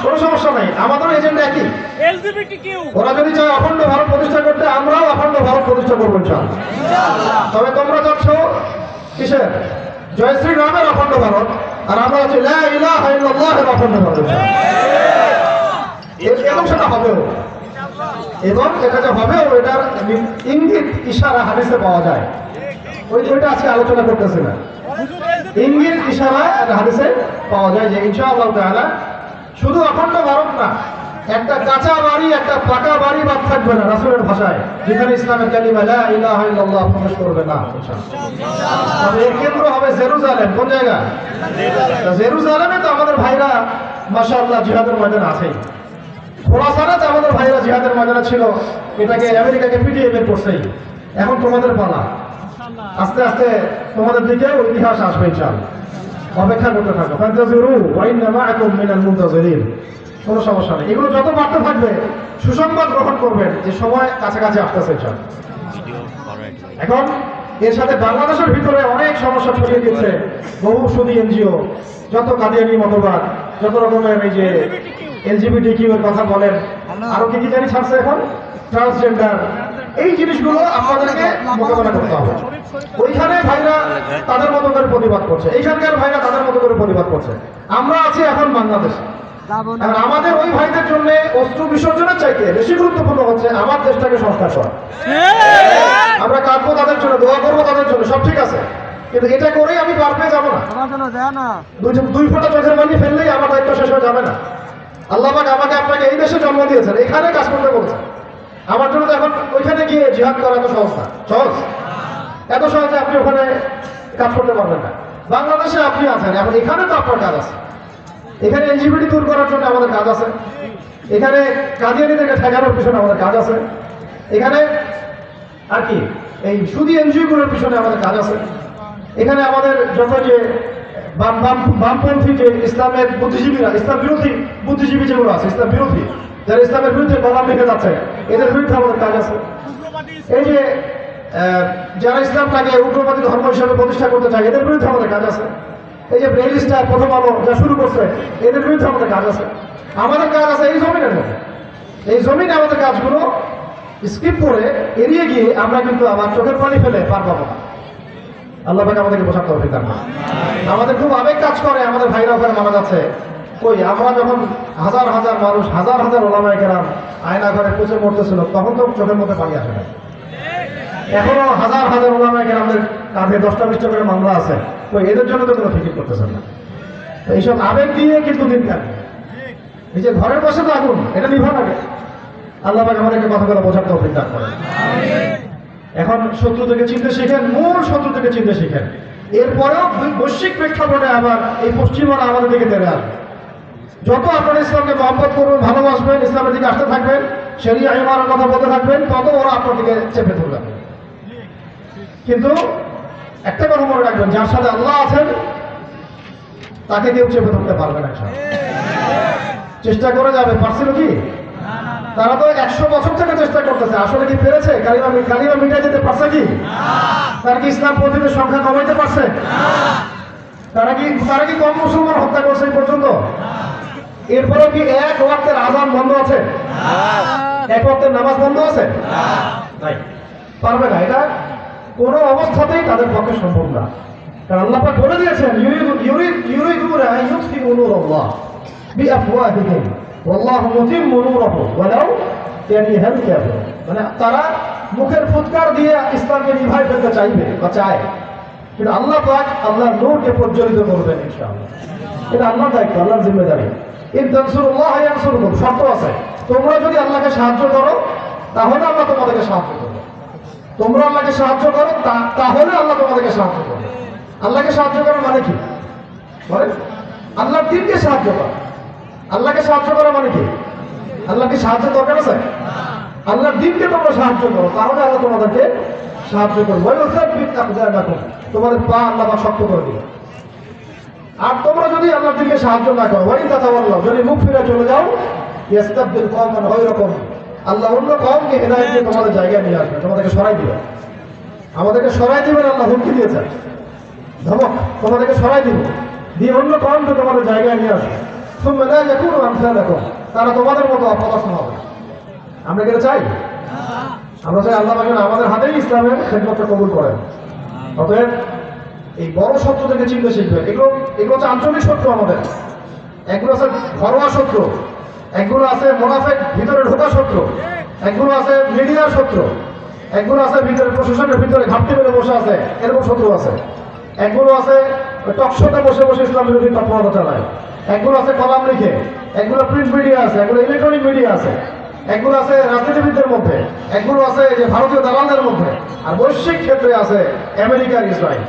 কোনো সমস্যা নাই, আমাদেরও এজেন্ডা একই। ওরা যদি চায় অখণ্ড ভারত প্রতিষ্ঠা করতে, আমরাও অখণ্ড ভারত প্রতিষ্ঠা করবো ইনশাআল্লাহ। তবে তোমরা যাচ্ছ কিসের? জয় শ্রী রামের অখণ্ড ভারত, আর আমরা হচ্ছে লা ইলাহা ইল্লাল্লাহের অখণ্ড ভারত। এবং সেটা হবেও, এবং এটা যে হবেও এটার ইঙ্গিত ইশারা হাদিসে পাওয়া যায়। ওইটা আজকে আলোচনা করতেছি না, ইঙ্গিত ইশারা হাদিসে পাওয়া যায় যে ইনশাআল্লাহ তাআলা শুধু অখণ্ড ভারত না, একটা কাঁচা বাড়ি একটা পাকা বাড়ি বাদ থাকবে না রাসূলের ভাষায়, যেখানে ইসলামের কালিমা লা ইলাহা ইল্লাল্লাহ প্রকাশ করবে না ইনশাআল্লাহ। তবে এর কেন্দ্র হবে জেরুজালেম। কোন জায়গা? জেরুজালেমে তো আমাদের ভাইরা মাশাআল্লাহ জিহাদের ময়দানে আছেই। খোরাসানে তো আমাদের ভাইরা জিহাদের ময়দানে ছিল, এটাকে আমেরিকাকে পিটিয়ে বের করছেই। এখন তোমাদের পালা, আস্তে আস্তে তোমাদের দিকে ইতিহাস আসবে ইনশাআল্লাহ, অপেক্ষা করতে থাকো। ফান্তাজিরু ওয়া ইন্না মাআকুম মিনাল মুনতাজিরিন। কোনো সমস্যা নেই, এগুলো যত বাড়তে থাকবে সুসংবাদ গ্রহণ করবেন যে সময় কাছাকাছি আসতেছে ইনশাআল্লাহ। এখন এর সাথে বাংলাদেশের ভিতরে অনেক সমস্যা ছড়িয়ে দিচ্ছে, বহু সুদী এনজিও, যত কাদিয়ানি মতবাদ, যত রকমের এই যে এলজিবিটিকিউ এর কথা বলেন, আরো কি কি জানি ছাড়ছে এখন, ট্রান্সজেন্ডার, এই জিনিসগুলো আমাদেরকে মোকাবেলা করতে হবে। ওইখানে ভাইরা তাদের মতো করে প্রতিবাদ করছে, এইখানকার ভাইরা তাদের মতো করে প্রতিবাদ করছে। আমরা আছি এখন বাংলাদেশে, আর আমাদের ওই ভাইদের জন্য অস্ত্র বিসর্জনের চাইতে বেশি গুরুত্বপূর্ণ হচ্ছে আমার দেশটাকে সংস্কার করা। আমরা কাঁদবো তাদের জন্য, দোয়া করবো তাদের জন্য, সব ঠিক আছে, কিন্তু এটা করেই আমি পার পেয়ে যাবো না। 2 ফোঁটা চোখের পানি ফেললেই আমার দায়িত্ব শেষ হয়ে যাবে না। আল্লাহ পাক আমাকে আপনাকে এই দেশে জন্ম দিয়েছেন, এখানে কাজ করতে বলছেন। আমার জন্য তো এখন ওইখানে গিয়ে জিহাদ করা এত সহজ না, সহজ এত সহজে আপনি ওখানে কাজ করতে পারবেন না। বাংলাদেশে আপনি আছেন, এখন এখানে তো আপনার কাজ আছে, এখানে এলজিবিটি দূর করার জন্য আমাদের কাজ আছে, এখানে কাদিয়ানীদেরকে ঠেকানোর পিছনে আমাদের কাজ আছে, এখানে আর কি এই সুদী এনজিওগুলোর পিছনে আমাদের কাজ আছে, এখানে আমাদের যত যে বামপন্থী যে ইসলামের বুদ্ধিজীবীরা, ইসলাম বিরোধী বুদ্ধিজীবী যেগুলো আছে, ইসলাম বিরোধী যারা ইসলামের বিরুদ্ধে কলাম লিখে যাচ্ছে, এদের বিরুদ্ধে আমাদের কাজ আছে। এই যে যারা ইসলামটাকে উগ্রবাদী ধর্ম হিসেবে প্রতিষ্ঠা করতে চায়, এদের বিরুদ্ধে আমাদের কাজ আছে। এই যে ব্রেইল স্টার প্রথম আলো যা শুরু করছে, এদের বিরুদ্ধে আমাদের কাজ আছে। আমাদের কাজ আছে এই জমিনের মধ্যে, এই জমিনে আমাদের কাজগুলো স্কিপ করে এড়িয়ে গিয়ে আমরা কিন্তু আবার চোখের পানি ফেলে পার পাবো না। আল্লাহ পাক আমাদেরকে বোঝার তৌফিক দান করুন। আমাদের খুব আবেগ কাজ করে, আমাদের ভাইরা ওখানে মারা যাচ্ছে। কই আমরা যখন হাজার হাজার মানুষ, হাজার হাজার ওলামায়ে কেরাম আয়না ঘরে পচে মরতেছিল, তখন তো চোখের মধ্যে পানি আসে না। এখনো হাজার হাজার ওলামায়ে কেরামদের কাঁধে 10টা-20টা করে মামলা আছে, কই এদের জন্য তো কোনো ফিকির করতেছেন না। তো এইসব আবেগ দিয়ে কিন্তু দিন কাটবে। নিজের ঘরের পাশে তো আগুন, এটা নিভা লাগে। আল্লাহ পাক আমাদেরকে কথাগুলো বোঝার তৌফিক দান করেন। এখন শত্রু থেকে চিনতে শিখেন, মূল শত্রু থেকে চিনতে শিখেন। এরপরেও বৈশ্বিক প্রেক্ষাপটে আবার এই পশ্চিমারা আমাদের দিকে তেড়ে আসবে। যত আপনারা ইসলামকে মহব্বত করবেন, ভালোবাসবেন, ইসলামের দিকে আসতে থাকবেন, শরিয়া ইমানের কথা বলতে থাকবেন, তত ওরা আপনার দিকে চেপে ধরবে। কিন্তু একটা কথা মনে রাখবেন, যার সাথে আল্লাহ আছেন তাকে কেউ চেপে ধরতে পারবে না। চেষ্টা করে যাবে, পারছিল কি? তারা তো 100 বছর থেকে চেষ্টা করতেছে, আসলে কি পেরেছে? কালিমা মিটাই দিতে পারছে কি? তারা কি ইসলাম পন্থীদের সংখ্যা কমাইতে পারছে? তারা কি কম মুসলমান হত্যা করছে এই পর্যন্ত? এরপরে কি এক ওয়াক্তের আযান বন্ধ আছে? এক ওয়াক্তের নামাজ বন্ধ আছে? নাই, পারবে না। এটা কোনো অবস্থাতেই তাদের পক্ষে সম্ভব না। কারণ আল্লাহ পাক বলে দিয়েছেন, ইউরিদুনা আন ইউতফিউ নূরাল্লাহ বিআফওয়াহিহিম ওয়াল্লাহু মুতিম্মু নূরিহি ওয়ালাউ কারিহাল কাফিরুন। মানে তারা মুখের ফুৎকার দিয়ে ইসলামকে নিভাই ফেলতে চাইবে বা চায়, কিন্তু আল্লাহ পাক আল্লাহর নূরকে প্রজ্বলিত করবেন ইনশাআল্লাহ। এটা আল্লাহর দায়িত্ব, আল্লাহর জিম্মেদারি। ইন তানসুরুল্লাহ ইয়ানসুরকুম, শর্ত আছে, তোমরা যদি আল্লাহকে সাহায্য করো তাহলে আল্লাহ তোমাদেরকে সাহায্য করবে। তোমরা আল্লাহকে সাহায্য করো তাহলে আল্লাহ তোমাদেরকে সাহায্য করবে। আল্লাহকে সাহায্য করা মানে কি? বলেন, আল্লাহর দ্বীনকে সাহায্য করা। আল্লাহকে সাহায্য করা মানে কি? আল্লাহকে সাহায্য দরকার আছে? আল্লাহর দ্বীনকে তোমরা সাহায্য করো, তাহলে আল্লাহ তোমাদেরকে সাহায্য করবে। তোমাদের পা আল্লাহ পাক শক্ত করে দিবে। আর তোমরা যদি আল্লাহর দ্বীনকে সাহায্য না করো, ওয়াইন তাতাওয়াল্লাউ, যদি মুখ ফিরে চলে যাও, ইস্তাবদিল কওমান গায়রাকুম, আল্লাহ অন্য কওমকে হেদায়েত দিয়ে তোমাদের জায়গায় নিয়ে আসবে, তোমাদেরকে সরাই দিবে। আমাদেরকে সরাই দিবেন, আল্লাহ হুমকি দিয়েছেন, ধমক, তোমাদেরকে সরাই দিব, দিয়ে অন্য কওমকে তোমাদের জায়গায় নিয়ে আসবে। সুম্মা লা ইয়াকুনু আমসালাকুম, তারা তোমাদের মতো অপদার্থ হবে। আমরা কি চাই? আমরা চাই আল্লাহ পাক আমাদের হাতেই ইসলামের খেদমতটা কবুল করেন। অতএব এই বড় শত্রু থেকে চিনতে শিখবে। এগুলো হচ্ছে আঞ্চলিক শত্রু আমাদের, এগুলো আছে ঘরোয়া শত্রু, একগুলো আছে মোনাফেক ভিতরে ঢোকা শত্রু, একগুলো আছে মিডিয়ার শত্রু, একগুলো আছে ভিতরে প্রশাসনের ভিতরে ঘাপটি মেরে বসে আছে, এরকম শত্রু আছে। একগুলো আছে টকশোতে বসে বসে ইসলাম বিরোধী তৎপরতা চালায়, একগুলো আছে কলাম লিখে, একগুলো প্রিন্ট মিডিয়া আছে, একগুলো ইলেকট্রনিক মিডিয়া আছে, একগুলো আছে রাজনীতিবিদদের মধ্যে, একগুলো আছে যে ভারতীয় দালালদের মধ্যে, আর বৈশ্বিক ক্ষেত্রে আছে আমেরিকার ইসরায়েল।